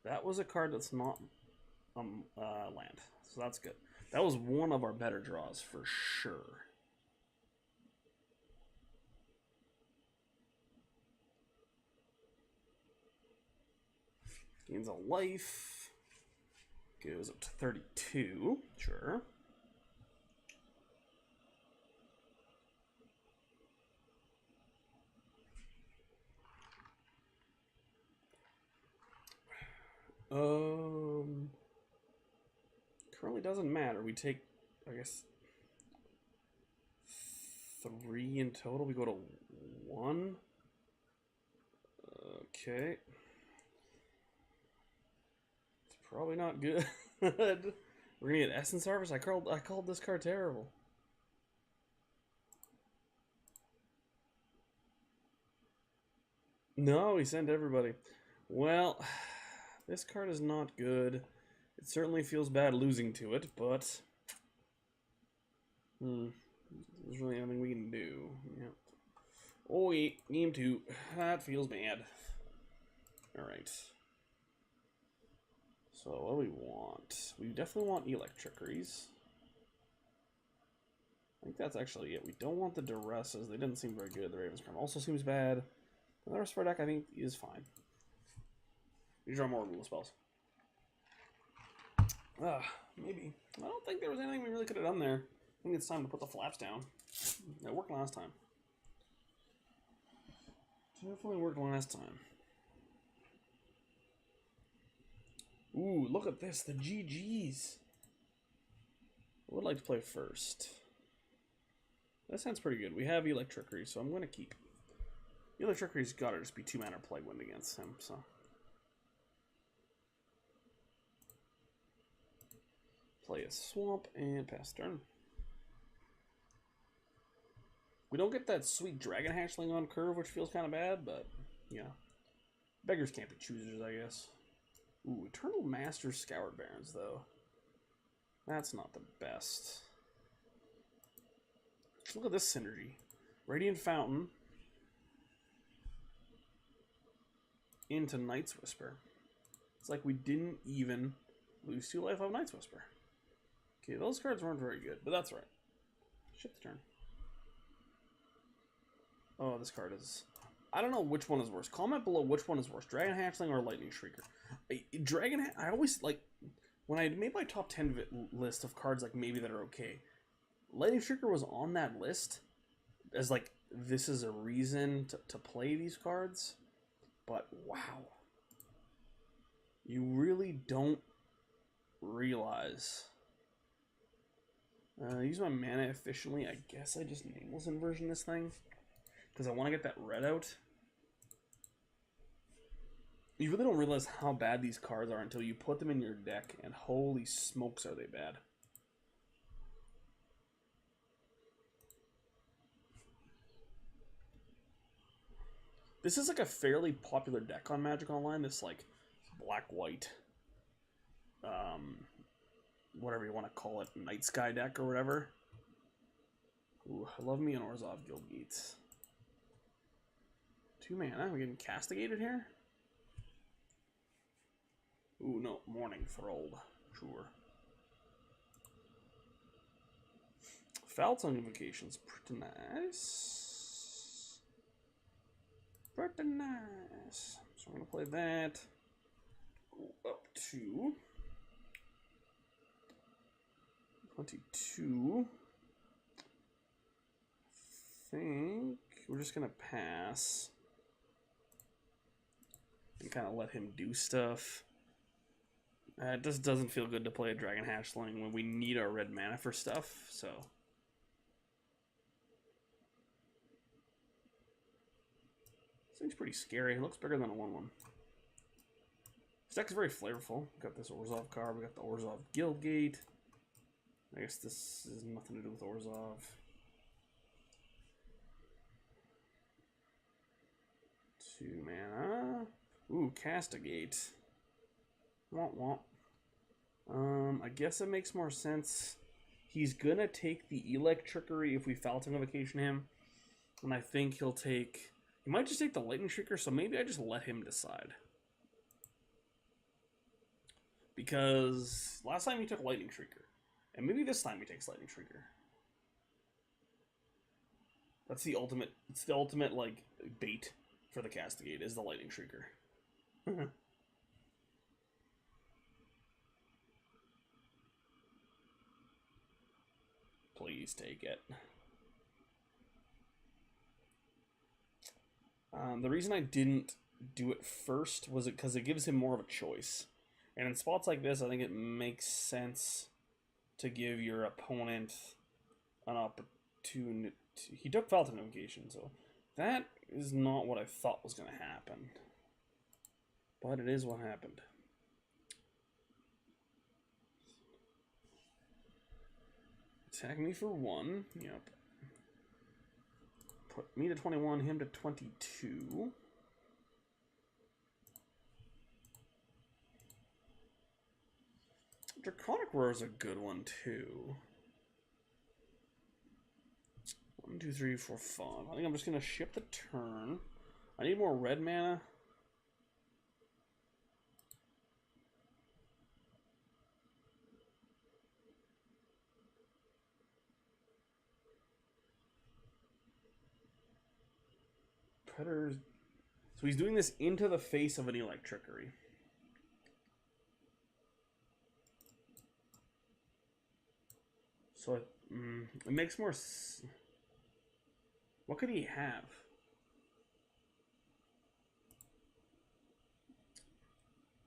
That was a card that's not land, so that's good. That was one of our better draws for sure. Gains a life. Goes up to 32. Sure. Currently doesn't matter. We take, I guess, 3 in total. We go to 1. Okay. It's probably not good. We're gonna get Essence Harvest. I called this card terrible. No, he sent everybody. Well, this card is not good. It certainly feels bad losing to it, but there's really nothing we can do. Yep. Oh wait, game 2. That feels bad. Alright. So what do we want? We definitely want Electrickeries. I think that's actually it. We don't want the Duresses. They didn't seem very good. The Raven's Crown also seems bad. The rest of our deck, I think, is fine. We draw more rule spells. Maybe. I don't think there was anything we really could have done there. I think it's time to put the flaps down. It worked last time. Definitely worked last time. Ooh, look at this. The GGs. I would like to play first. That sounds pretty good. We have Electrickery, so I'm going to keep. Electrickery's got to just be 2-mana Plague Wind against him, so. Play a Swamp and pass turn. We don't get that sweet Dragon Hatchling on curve, which feels kind of bad, but, yeah. Beggars can't be choosers, I guess. Ooh, Eternal Master Scoured Barrens, though. That's not the best. Look at this synergy. Radiant Fountain into Night's Whisper. It's like we didn't even lose 2 life of Night's Whisper. Okay, those cards weren't very good, but that's right. Shift the turn. Oh, this card is... I don't know which one is worse. Comment below which one is worse, Dragon Hatchling or Lightning Shrieker. I always, like, when I made my top 10 list of cards, like, maybe that are okay, Lightning Shrieker was on that list as, like, this is a reason to play these cards. But, wow. You really don't realize. Use my mana efficiently. I guess I just Nameless Inversion this thing. Because I want to get that red out. You really don't realize how bad these cards are until you put them in your deck, and holy smokes are they bad. This is like a fairly popular deck on Magic Online, this like black-white, whatever you want to call it, Night Sky deck or whatever. Ooh, I love me an Orzhov Guildgate. 2 mana, we're getting castigated here? Ooh, no, Morning Thralled, sure. Foul-Tongue Invocation's pretty nice. Pretty nice. So I'm going to play that. Go up to 22. I think we're just going to pass. And kind of let him do stuff. It just doesn't feel good to play a Dragon Hatchling when we need our red mana for stuff, so. This thing's pretty scary. It looks bigger than a 1/1. This deck's very flavorful. We got this Orzhov card. We got the Orzhov Guildgate. I guess this has nothing to do with Orzhov. 2 mana. Ooh, Castigate. Womp womp. I guess it makes more sense. He's gonna take the Electrickery if we Foul-Tongue Invocation him. And I think he'll take... He might just take the Lightning Shrieker, so maybe I just let him decide. Because last time he took Lightning Shrieker. And maybe this time he takes Lightning Shrieker. That's the ultimate... It's the ultimate, like, bait for the Castigate, is the Lightning Shrieker. Please take it. The reason I didn't do it first was because it gives him more of a choice. And in spots like this, I think it makes sense to give your opponent an opportunity. He took Foul-Tongue Invocation, so that is not what I thought was going to happen. But it is what happened. Attack me for 1. Yep. Put me to 21, him to 22. Draconic Roar is a good one too. 1, 2, 3, 4, 5. I think I'm just gonna ship the turn. I need more red mana. Predators. So he's doing this into the face of an Electrickery. So it makes more. What could he have?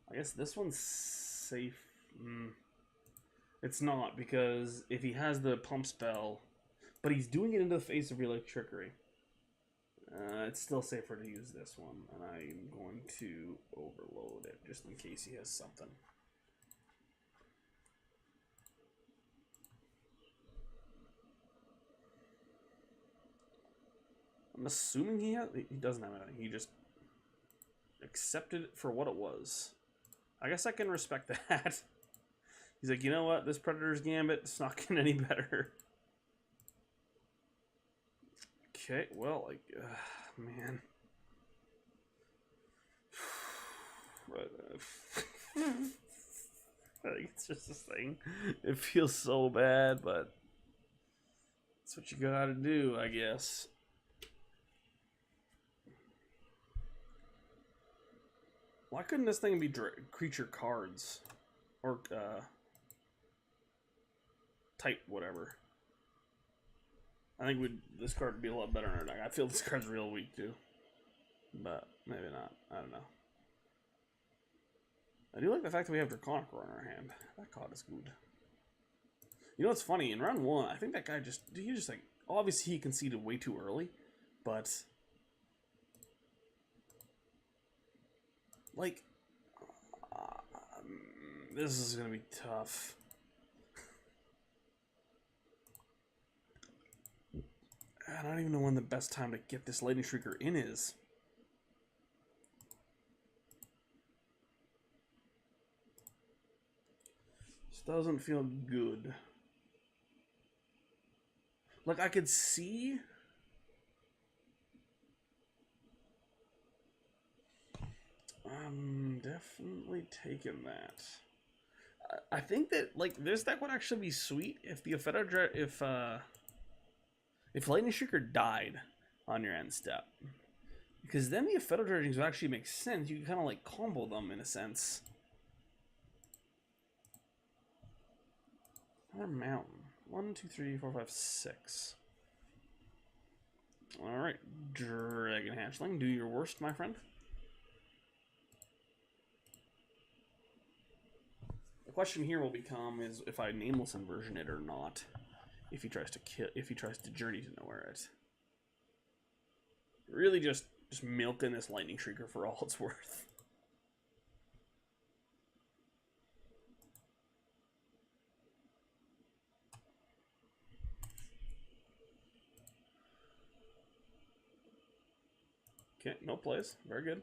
I guess this one's safe. It's not, because if he has the pump spell, but he's doing it into the face of Electrickery. It's still safer to use this one, and I'm going to overload it just in case he has something. I'm assuming he doesn't have anything. He just accepted it for what it was. I guess I can respect that. He's like, you know what? This Predator's Gambit, it's not getting any better. Okay, well, like, man. I think it's just this thing. It feels so bad, but that's what you gotta do, I guess. Why couldn't this thing be creature cards? Or, type whatever. I think this card would be a lot better in our deck. I feel this card's real weak too. But maybe not. I don't know. I do like the fact that we have Draconic Roar in our hand. That card is good. You know what's funny? In round 1, I think that guy he just like, obviously he conceded way too early, but like, this is gonna be tough. I don't even know when the best time to get this Lightning Shrieker in is. This doesn't feel good. Like, I could see... I'm definitely taking that. I think that, like, this deck would actually be sweet if the Aphetto if Lightning Shrieker died on your end step. Because then the Aphetto Dredging would actually make sense. You can kind of like combo them in a sense. Another mountain. 1, 2, 3, 4, 5, 6. Alright. Dragon Hatchling, do your worst, my friend. The question here will become is if I Nameless Inversion it or not. If he tries to journey to nowhere, it really just milking this Lightning Shrieker for all it's worth. Okay, no plays. Very good.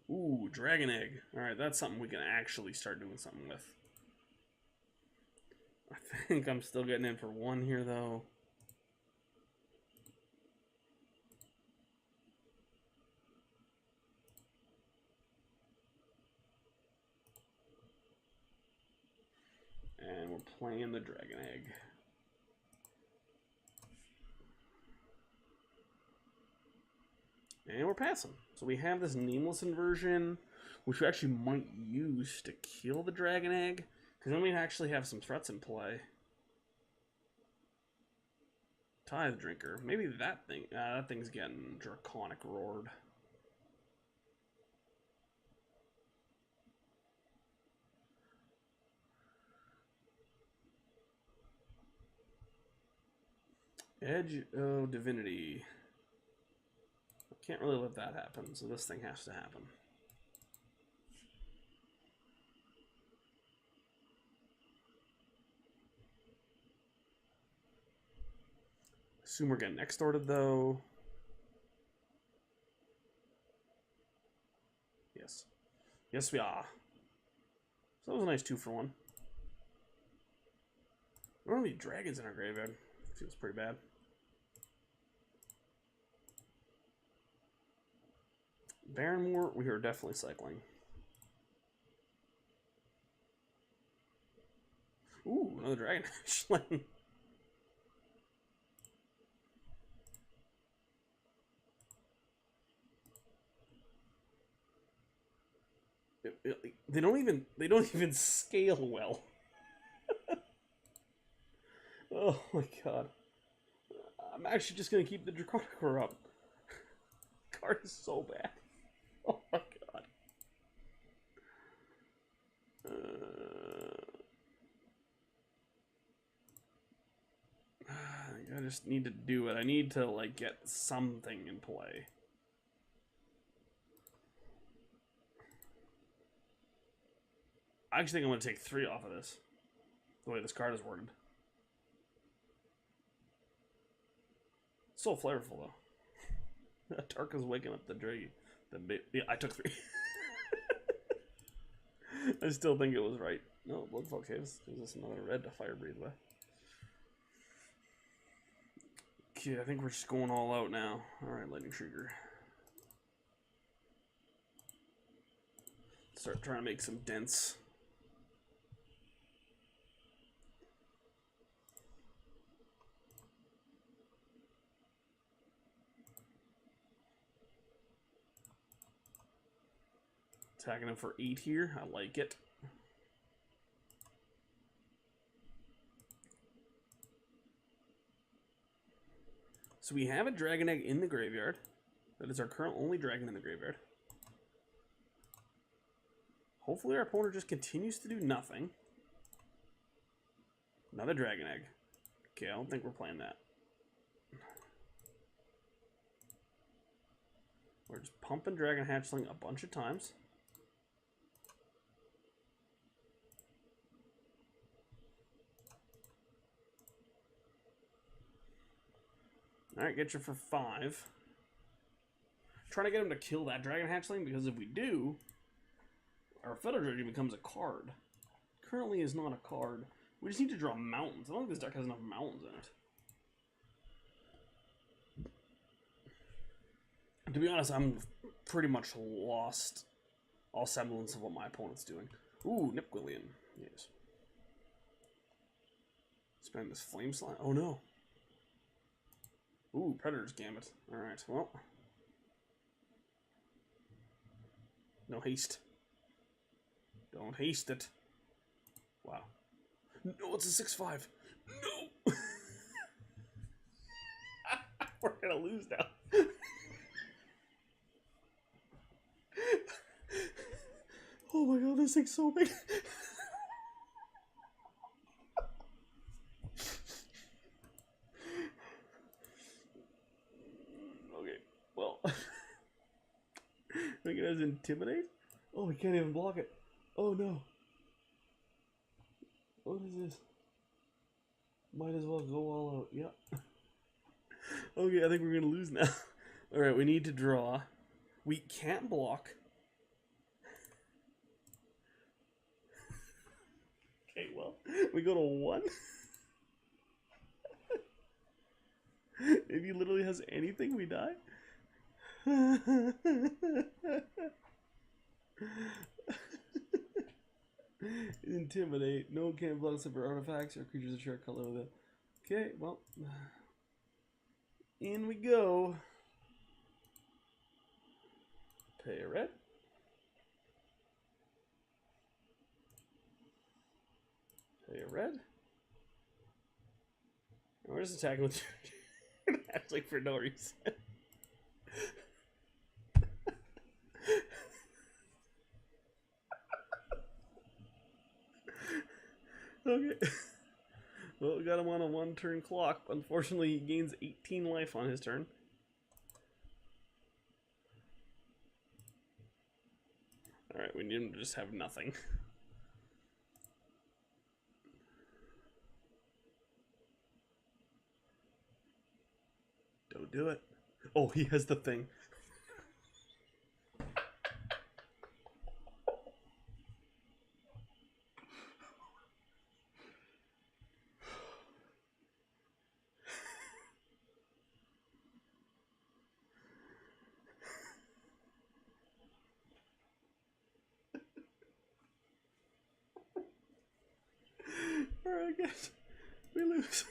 Ooh, Dragon Egg. Alright, that's something we can actually start doing something with. I think I'm still getting in for 1 here, though. And we're playing the Dragon Egg. And we're passing. So we have this Nameless Inversion, which we actually might use to kill the Dragon Egg. Because then we actually have some threats in play. Tithe Drinker. Maybe that thing's getting Draconic Roared. Edge of Divinity. I can't really let that happen, so this thing has to happen. Assume we're getting extorted, though. Yes. Yes, we are. So that was a nice 2-for-1. We don't have any dragons in our graveyard. Feels pretty bad. Barren Moor, we are definitely cycling. Ooh, another Dragon Hatchling. They don't even scale well. Oh my god. I'm actually just gonna keep the Draconic Roar up. Card is so bad. Oh my god. I just need to do it. I need to like get something in play. I actually think I'm going to take 3 off of this. The way this card is worded. So flavorful though. Tarka's waking up the dragon. Yeah, I took 3. I still think it was right. No, Bloodfell Caves. Gives us another red to fire breathe with. Okay, I think we're just going all out now. Alright, Lightning Shrieker. Start trying to make some dents. Attacking him for 8 here. I like it. So we have a Dragon Egg in the graveyard. That is our current only dragon in the graveyard. Hopefully our opponent just continues to do nothing. Another Dragon Egg. Okay, I don't think we're playing that. We're just pumping Dragon Hatchling a bunch of times. Alright, get you for 5. Trying to get him to kill that Dragon Hatchling, because if we do, our Aphetto Dredging becomes a card. Currently is not a card. We just need to draw mountains. I don't think this deck has enough mountains in it. To be honest, I'm pretty much lost all semblance of what my opponent's doing. Ooh, Nipquillian. Yes. Spend this Flame Slime. Oh no. Ooh, Predator's Gambit. Alright, well. No haste. Don't haste it. Wow. No, it's a 6/5. No! We're gonna lose now. Oh my god, this thing's so big. Okay, well. Think it has Intimidate? Oh, we can't even block it. Oh no. What is this? Might as well go all out. Yep. Okay, I think we're gonna lose now. Alright, we need to draw. We can't block. Okay, well, we go to 1. If he literally has anything, we die. Intimidate. No can't block super artifacts or creatures of share color with it. Okay, well. In we go. Pay a red. Pay a red. And we're just attacking with actually for no reason. Okay. Well, we got him on a 1-turn clock. Unfortunately, he gains 18 life on his turn. Alright, we need him to just have nothing. Don't do it. Oh, he has the thing. it. We lose.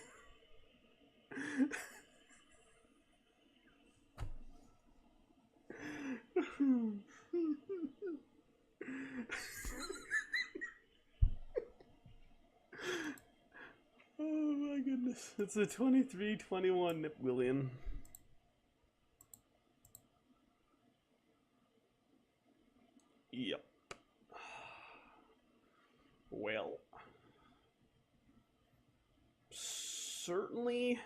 Oh my goodness. It's a 23-21 Nip William. Yep. Well. Certainly.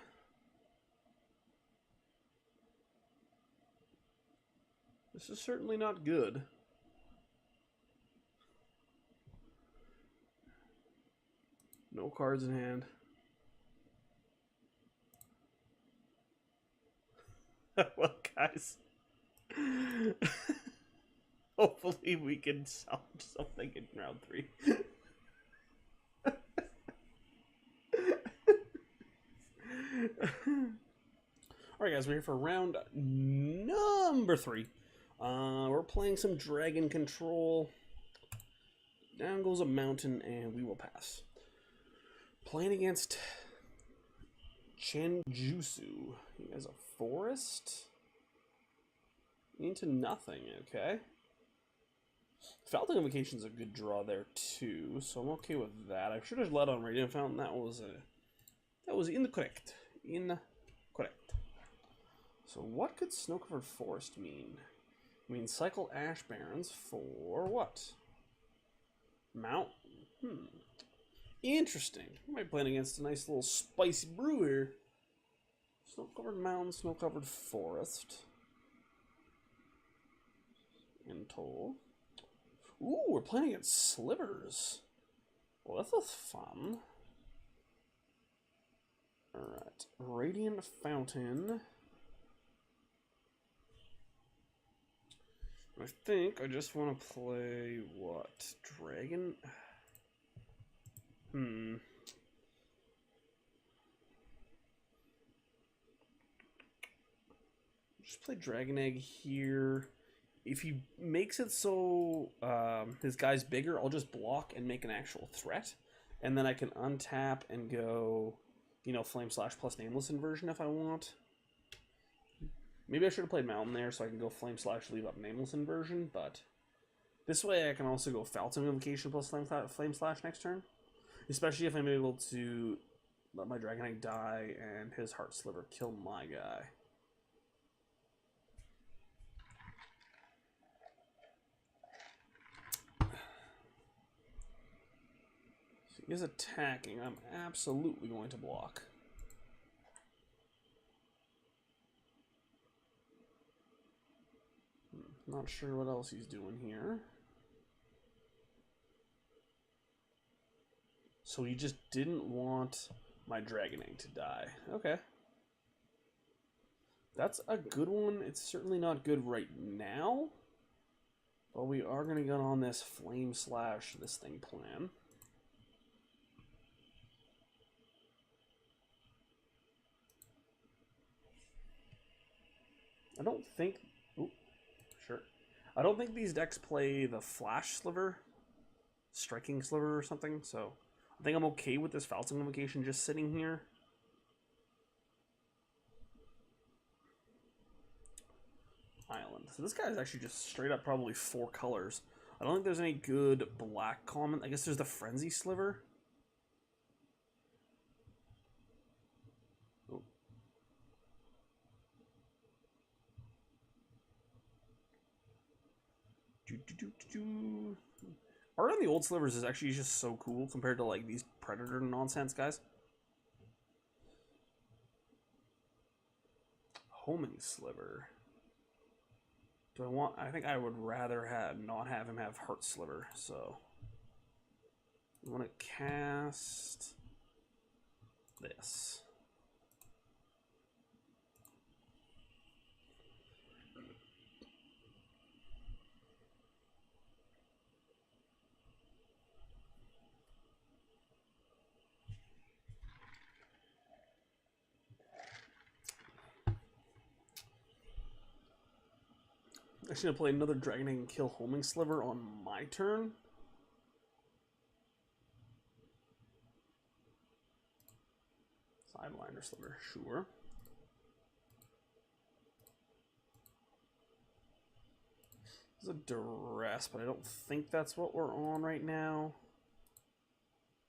This is certainly not good. No cards in hand. Well, guys. Hopefully we can salvage something in round 3. Alright guys, we're here for round number 3. We're playing some Dragon Control. Down goes a mountain and we will pass. Playing against Chanjutsu. He has a forest. Into nothing, okay. Foul-Tongue Invocation is a good draw there too, so I'm okay with that. I should have led on Radiant Fountain. That was incorrect. Incorrect. So what could Snow-Covered Forest mean? I mean, cycle Ash Barrens for what? Mountain. Interesting. I might play against a nice little spicy brew here. Snow-covered mountain, snow-covered forest. In total. Ooh, we're playing against slivers. Well, this is fun. Alright. Radiant Fountain. I think I just want to play, what? Dragon? Just play Dragon Egg here. If he makes it so his guy's bigger, I'll just block and make an actual threat. And then I can untap and go, you know, Flame Slash plus Nameless Inversion if I want. Maybe I should have played Mountain there so I can go Flame Slash, leave up Nameless Inversion, but this way I can also go Foul-Tongue Invocation plus Flame Slash next turn. Especially if I'm able to let my Dragon Egg die and his Heart Sliver kill my guy. So he is attacking. I'm absolutely going to block. Not sure what else he's doing here. So he just didn't want my Dragon Egg to die. Okay. That's a good one. It's certainly not good right now. But we are going to get on this Flame Slash this thing plan. I don't think... Ooh, sure. I don't think these decks play the Flash Sliver. Striking Sliver or something, so... I think I'm okay with this Foul-Tongue Invocation just sitting here. Island. So this guy is actually just straight up probably 4 colors. I don't think there's any good black common. I guess there's the Frenzy Sliver. Oh. Art on the old slivers is actually just so cool compared to like these Predator nonsense guys. Homing Sliver. Do I want... I think I would rather not have him have Heart Sliver, so... I want to cast... this. I'm going to play another Dragon Egg and kill Homing Sliver on my turn. Sidewinder Sliver, sure. This is a Duress, but I don't think that's what we're on right now.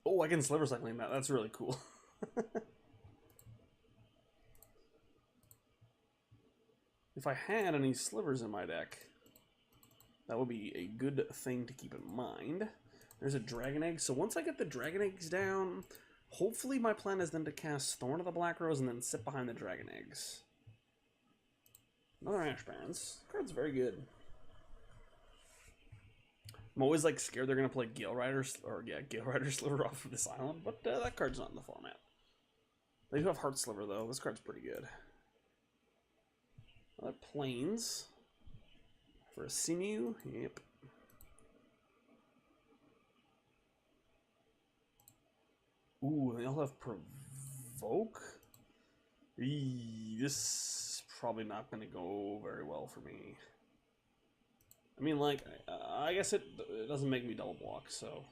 Oh, I can Sliver Cycling that. That's really cool. If I had any slivers in my deck, that would be a good thing to keep in mind. There's a Dragon Egg. So once I get the Dragon Eggs down, hopefully my plan is then to cast Thorn of the Black Rose and then sit behind the Dragon Eggs. Another Ash Barrens. This card's very good. I'm always like scared they're going to play Gale Riders, or yeah, Gale Rider Sliver off of this island, but that card's not in the format. They do have Heart Sliver though. This card's pretty good. Another Plains for a Sinew. Yep. Ooh, they all have Provoke. This is probably not going to go very well for me. I mean, like, I guess it doesn't make me double block, so.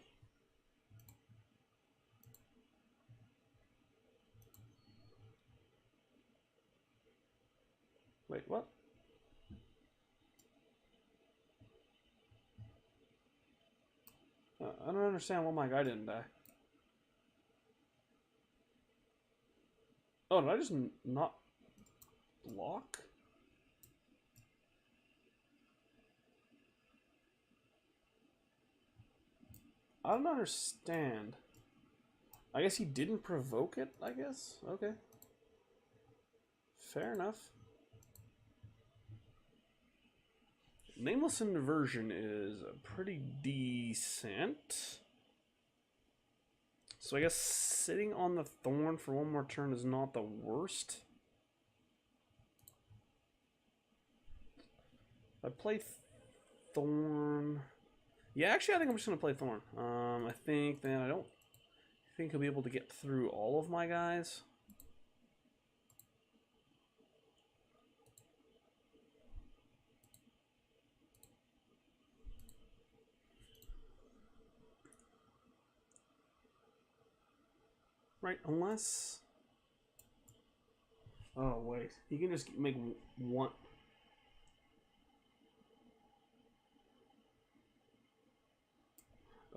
Wait, what? I don't understand why my guy didn't die. Oh, did I just not block? I don't understand. I guess he didn't provoke it, I guess? Okay. Fair enough. Nameless Inversion is pretty decent. So I guess sitting on the Thorn for one more turn is not the worst. I play Thorn. Yeah, actually I think I'm just going to play Thorn. I think that I don't think I'll be able to get through all of my guys. Right, unless... Oh, wait. You can just make one...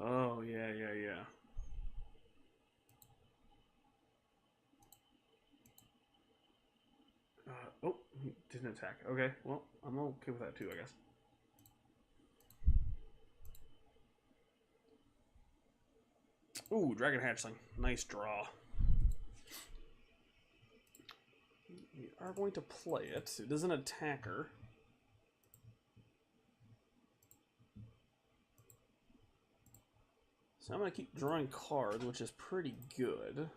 Oh, yeah. Oh, he didn't attack. Okay, well, I'm okay with that too, I guess. Ooh, Dragon Hatchling. Nice draw. We are going to play it. It is an attacker. So I'm going to keep drawing cards, which is pretty good.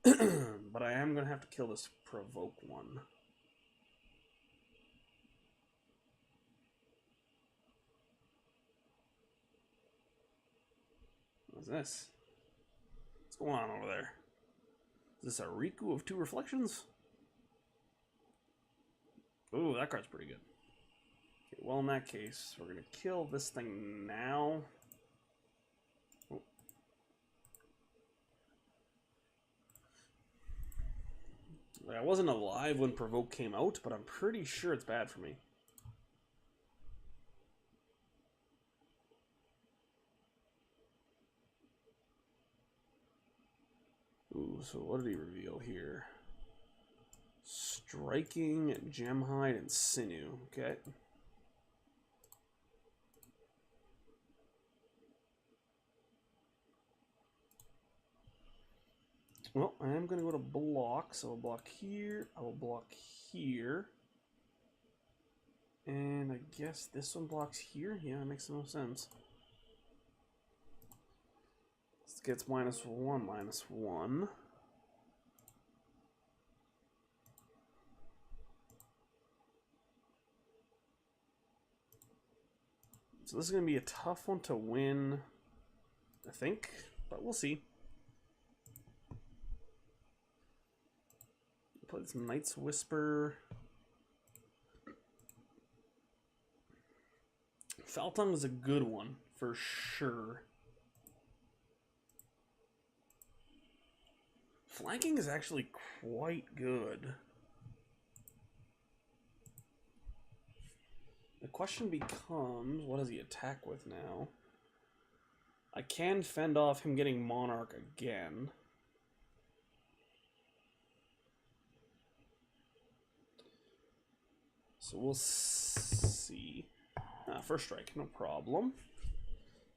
But I am going to have to kill this Provoke one. What's this? What's going on over there? Is this a Riku of 2 reflections? Ooh, that card's pretty good. Okay, well, in that case, we're going to kill this thing now. Oh. I wasn't alive when Provoke came out, but I'm pretty sure it's bad for me. Ooh, so what did he reveal here? Striking, Gemhide, and Sinew. Okay. Well, I am going to go to block, so I'll block here, I will block here. And I guess this one blocks here? Yeah, that makes no sense. This gets -1/-1. So this is going to be a tough one to win, I think, but we'll see. Play some Night's Whisper. Foul-Tongue is a good one, for sure. Flanking is actually quite good. The question becomes, what does he attack with now? I can fend off him getting Monarch again. So we'll see. First strike, no problem.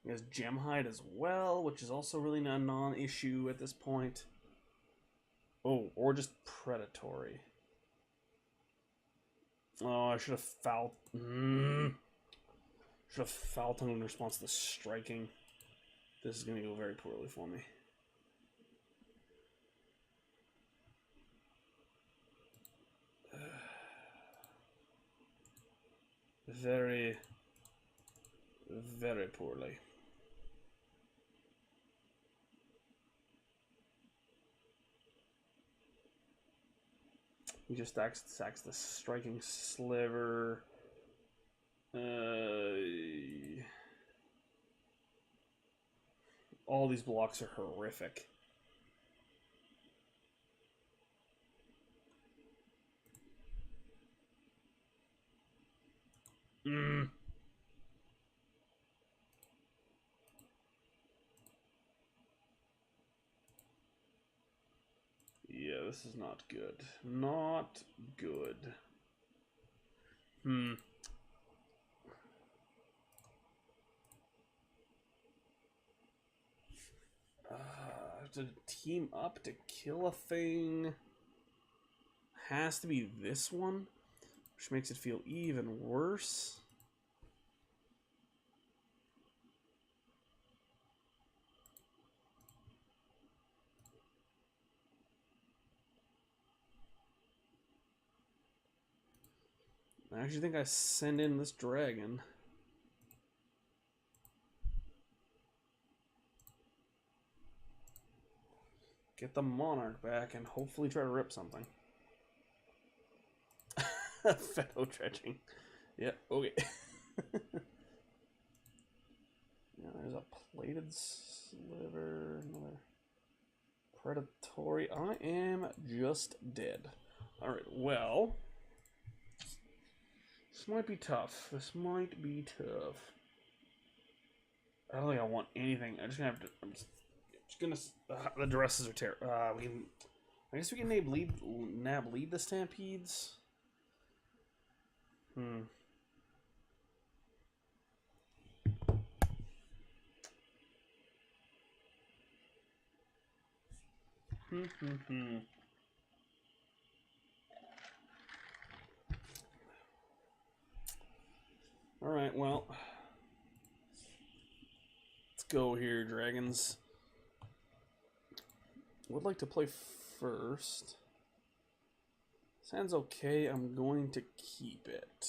He has Gemhide as well, which is also really a non-issue at this point. Oh, or just Predatory. Oh, I should have Should have Foul-Tongue in response to the striking. This is going to go very poorly for me. Very, very poorly. He just sacks the striking sliver. All these blocks are horrific. Yeah, this is not good. Not good. To team up to kill a thing has to be this one, which makes it feel even worse. I actually think I send in this dragon. Get the Monarch back and hopefully try to rip something. Aphetto Dredging. Yep, okay. Yeah, there's a plated sliver, another predatory. I am just dead. Alright, well. This might be tough. This might be tough. I don't think I want anything. I'm just gonna have to. I'm just gonna. The Duresses are terrible. I guess we can nab lead the Stampedes. Alright, well. Let's go here, dragons. Would like to play first. Sounds okay. I'm going to keep it.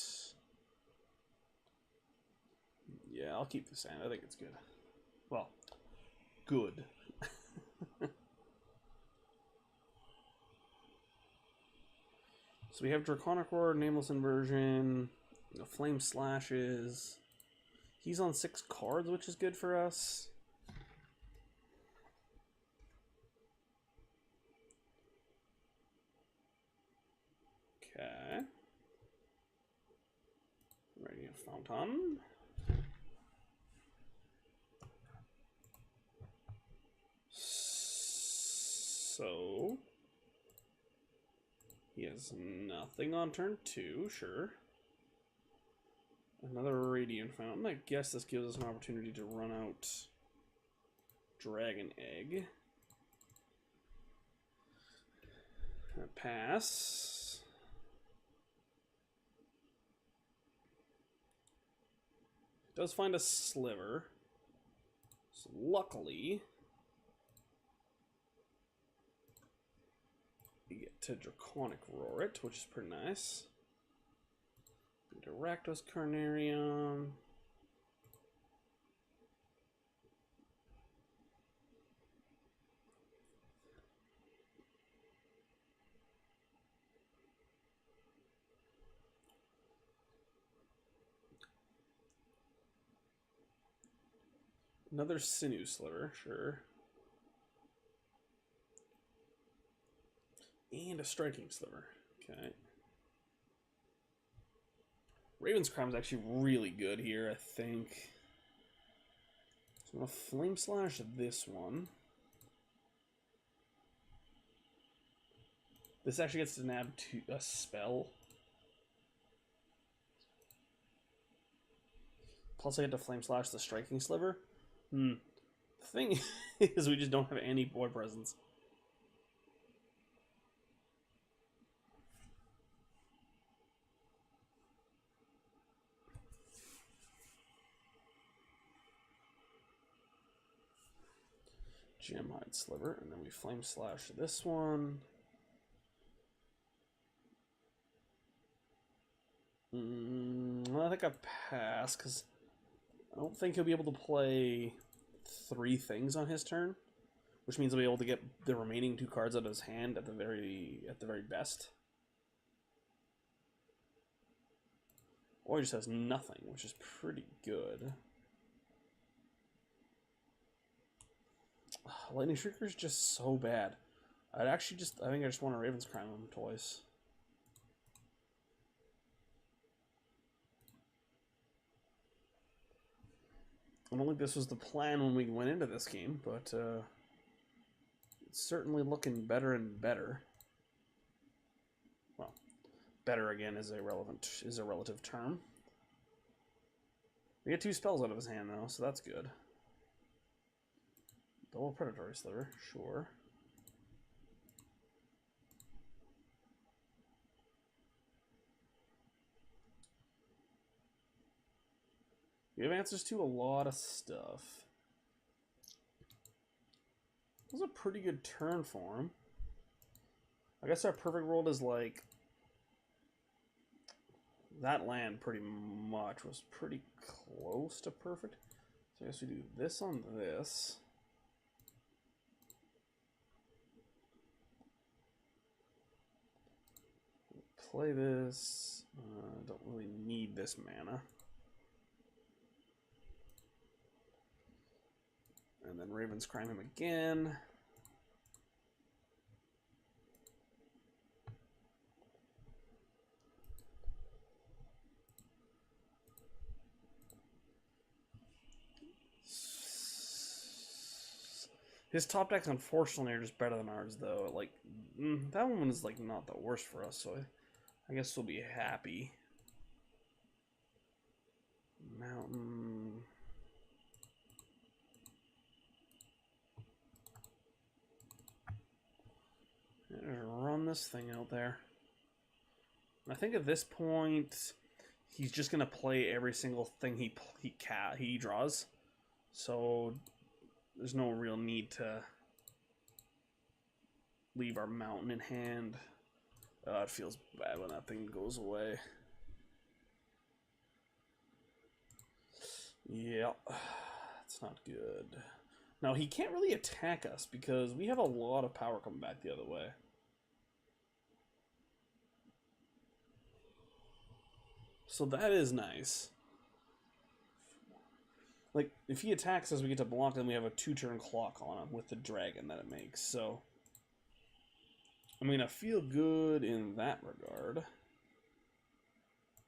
Yeah, I'll keep the sand. I think it's good. Well, good. So we have Draconic Roar, Nameless Inversion, Flame Slashes. He's on 6 cards, which is good for us. Okay. Ready a Fountain. So he has nothing on turn 2, sure. Another Radiant Fountain. I guess this gives us an opportunity to run out Dragon Egg. Pass. Does find a sliver. So luckily, you get to Draconic Roar it, which is pretty nice. Into Rakdos Carnarium. Another Sinew Sliver, sure. And a Striking Sliver. Okay. Raven's Crime is actually really good here, I think. So I'm going to Flame Slash this one. This actually gets to nab a spell. Plus I get to Flame Slash the Striking Sliver. The thing is we just don't have any board presence. Gemhide Sliver, and then we Flame Slash this one. I think I pass, because I don't think he'll be able to play 3 things on his turn, which means I'll be able to get the remaining 2 cards out of his hand at the very best. Or he just has nothing, which is pretty good. Lightning Shrieker is just so bad. I think I just want to Raven's Crime him twice. I don't think this was the plan when we went into this game, but it's certainly looking better and better. Well, better again is a relative term. We get 2 spells out of his hand though, so that's good. Double Predatory Sliver, sure. We have answers to a lot of stuff. It was a pretty good turn for him. I guess our perfect world is like... That land pretty much was pretty close to perfect. So I guess we do this on this. Play this. Don't really need this mana. And then Raven's Crime him again. His top decks, unfortunately, are just better than ours, though. Like, that one is like not the worst for us, so I guess we'll be happy. Mountain. Run this thing out there. And I think at this point, he's just gonna play every single thing he draws. So there's no real need to leave our mountain in hand. It feels bad when that thing goes away. Yeah, that's not good. Now, he can't really attack us because we have a lot of power coming back the other way. So that is nice. Like, if he attacks us, we get to block, then we have a 2-turn clock on him with the dragon that it makes. So, I mean, I feel good in that regard.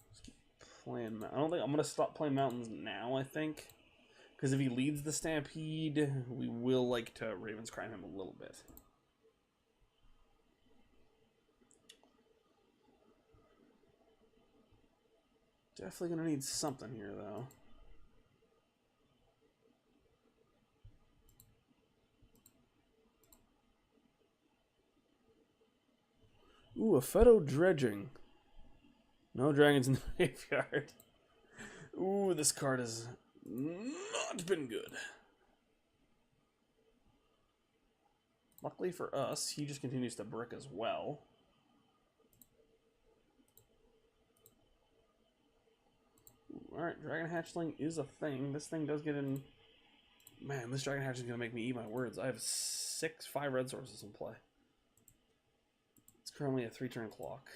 Let's keep playing. I don't think I'm gonna stop playing mountains now. I think because if he leads the Stampede, we will like to Raven's Crime him a little bit. Definitely gonna need something here, though. Ooh, Aphetto Dredging. No dragons in the graveyard. Ooh, this card has not been good. Luckily for us, he just continues to brick as well. Alright, Dragon Hatchling is a thing. This thing does get in... Man, this Dragon Hatchling is going to make me eat my words. I have 5 red sources in play. It's currently a 3-turn clock.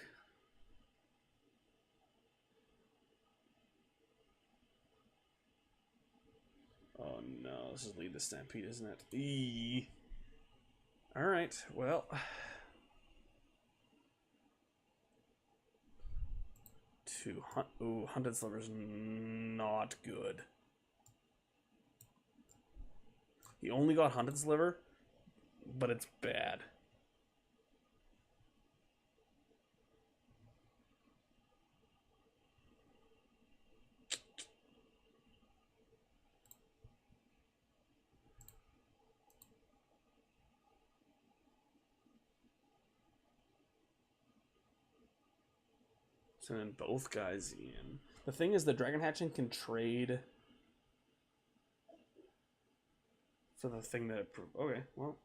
Oh no, this is Lead the Stampede, isn't it? Eee. Alright, well... 2. Ooh, Hunted Sliver's not good. He only got Hunted Sliver, but it's bad. Sending both guys in. The thing is, the Dragon Hatchling can trade for the thing that it proved. Okay, well.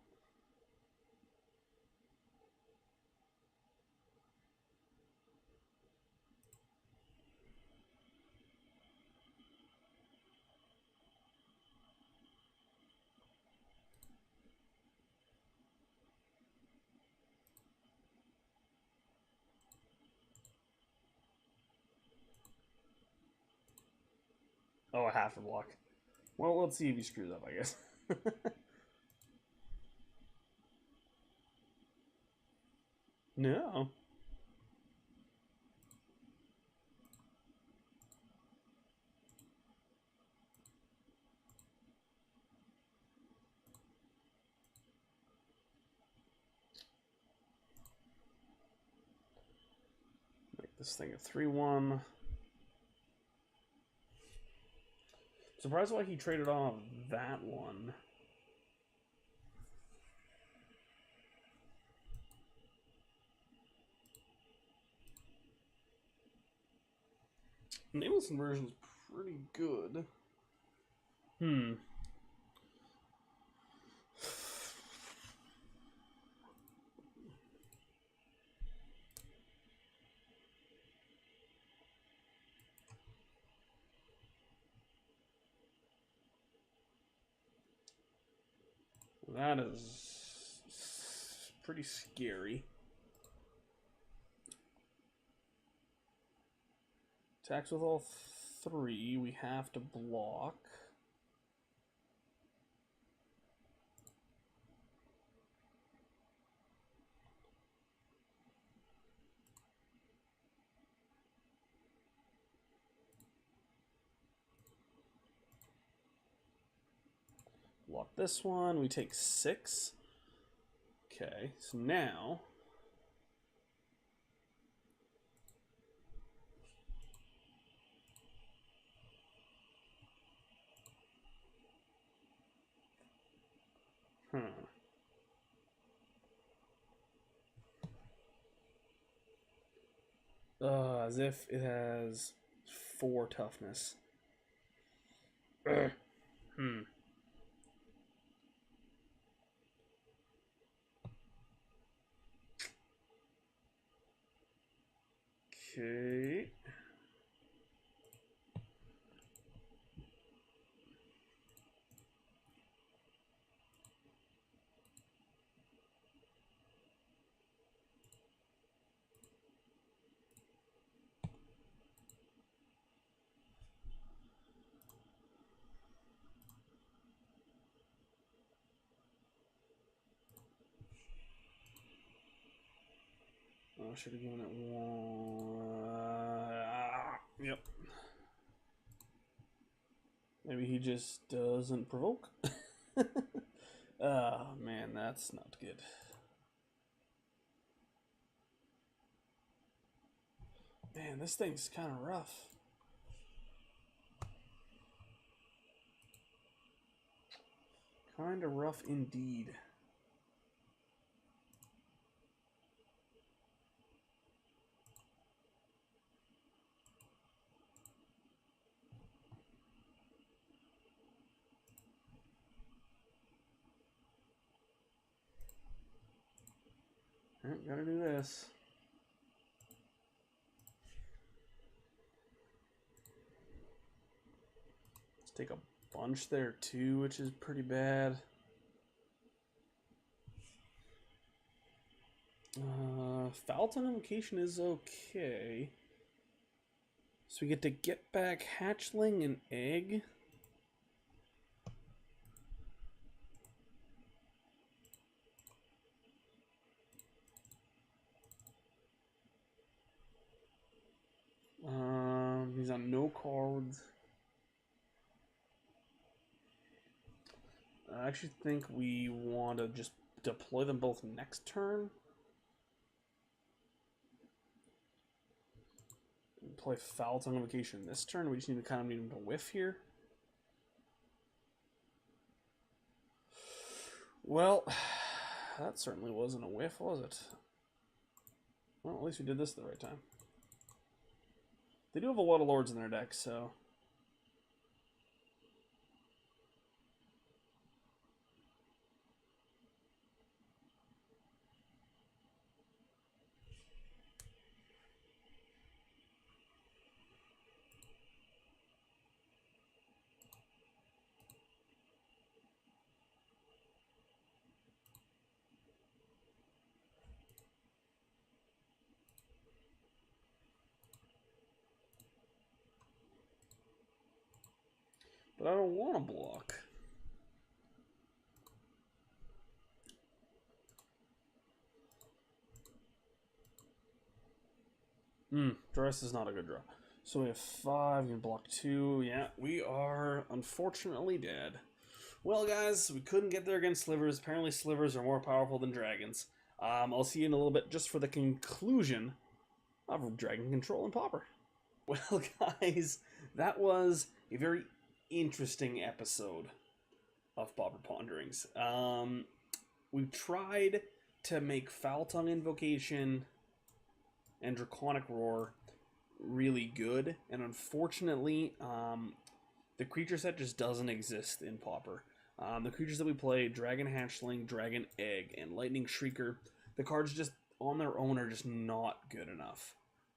Oh, I have to block. Well, let's see if he screws up, I guess. No. Make this thing a 3-1. Surprised why he traded off that one. Nameless Inversion's pretty good. That is pretty scary. Attacks with all 3. We have to block. Block this one. We take 6. Okay, so now as if it has 4 toughness. Okay. I should have given it 1. Yep. Maybe he just doesn't provoke. Oh, man, that's not good. Man, this thing's kind of rough. Kind of rough indeed. Alright, gotta do this. Let's take a bunch there too, which is pretty bad. Foul-Tongue Invocation is okay. So we get to get back Hatchling and Egg. no cards. I actually think we want to just deploy them both next turn. Play Foul-Tongue Invocation this turn. We just need to kind of need him to whiff here. Well, that certainly wasn't a whiff, was it? Well, at least we did this at the right time. They do have a lot of lords in their deck, so... But I don't want to block. Duress is not a good draw. So we have 5, we can block 2. Yeah, we are unfortunately dead. Well, guys, we couldn't get there against slivers. Apparently slivers are more powerful than dragons. I'll see you in a little bit just for the conclusion of Dragon Control and Pauper. Well, guys, that was a very interesting episode of Pauper Ponderings. We tried to make Foul-Tongue Invocation and Draconic Roar really good, and unfortunately, the creature set just doesn't exist in Pauper. The creatures that we play, Dragon Hatchling, Dragon Egg, and Lightning Shrieker, the cards just on their own are just not good enough.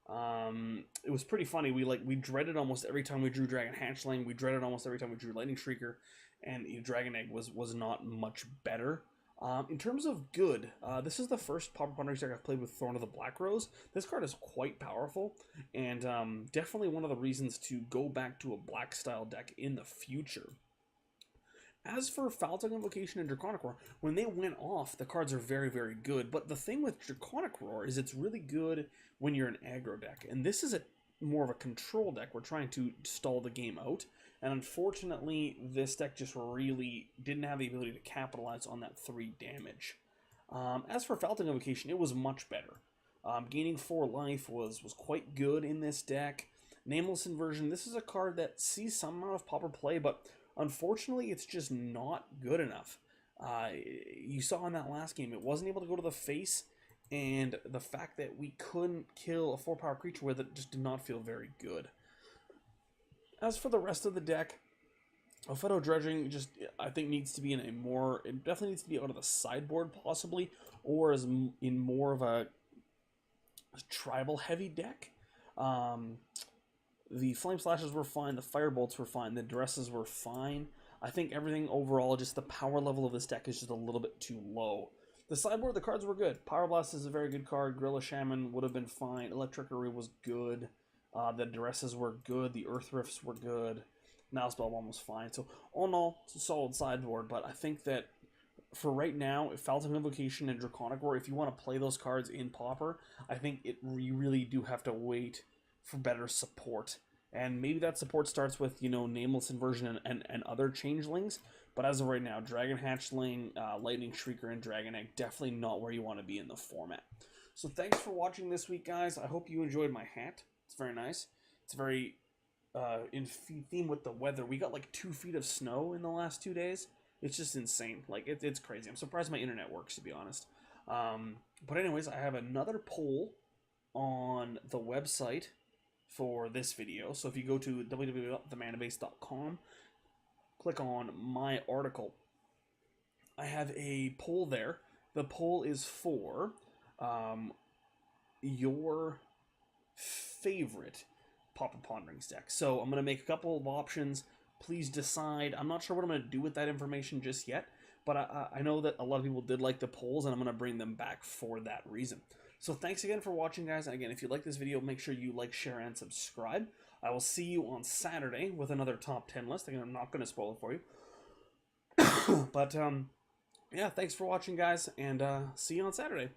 It was pretty funny. We dreaded almost every time we drew Dragon Hatchling. We dreaded almost every time we drew Lightning Shrieker, and Dragon Egg was not much better. In terms of good, this is the first Pauper Ponderings deck I've played with Thorn of the Black Rose. This card is quite powerful, and definitely one of the reasons to go back to a black style deck in the future. As for Foul-Tongue Invocation and Draconic Roar, when they went off, the cards are very, very good. But the thing with Draconic Roar is it's really good when you're an aggro deck. And this is more of a control deck. We're trying to stall the game out. And unfortunately, this deck just really didn't have the ability to capitalize on that 3 damage. As for Foul-Tongue Invocation, it was much better. Gaining 4 life was quite good in this deck. Nameless Inversion, this is a card that sees some amount of Pauper play, but unfortunately, it's just not good enough. You saw in that last game, it wasn't able to go to the face, and the fact that we couldn't kill a 4-power creature with it just did not feel very good. As for the rest of the deck, Aphetto Dredging just, I think, needs to be in a more... It definitely needs to be out of the sideboard, possibly, or as in more of a tribal-heavy deck. The Flame Slashes were fine, the Firebolts were fine, the Duresses were fine. I think everything overall, just the power level of this deck is just a little bit too low. The sideboard, the cards were good. Pyroblast is a very good card. Gorilla Shaman would have been fine. Electrickery was good. The Duresses were good. The Earth Rifts were good. Nihil Spellbomb was fine. So, all in all, it's a solid sideboard, but I think that for right now, Foul-Tongue Invocation and Draconic Roar, if you want to play those cards in Pauper, I think you really do have to wait for better support. And maybe that support starts with, Nameless Inversion and other changelings. But as of right now, Dragon Hatchling, Lightning Shrieker, and Dragon Egg, definitely not where you want to be in the format. So thanks for watching this week, guys. I hope you enjoyed my hat. It's very nice. It's very in theme with the weather. We got like 2 feet of snow in the last 2 days. It's just insane. Like, it's crazy. I'm surprised my internet works, to be honest. But anyways, I have another poll on the website for this video. So if you go to www.themanabase.com, click on my article, I have a poll there. The poll is for your favorite Pauper Ponderings deck. So I'm going to make a couple of options. Please decide. I'm not sure what I'm going to do with that information just yet, but I know that a lot of people did like the polls, and I'm going to bring them back for that reason. So thanks again for watching, guys. And again, if you like this video, make sure you like, share, and subscribe. I will see you on Saturday with another top 10 list. Again, I'm not going to spoil it for you. But, yeah, thanks for watching, guys, and see you on Saturday.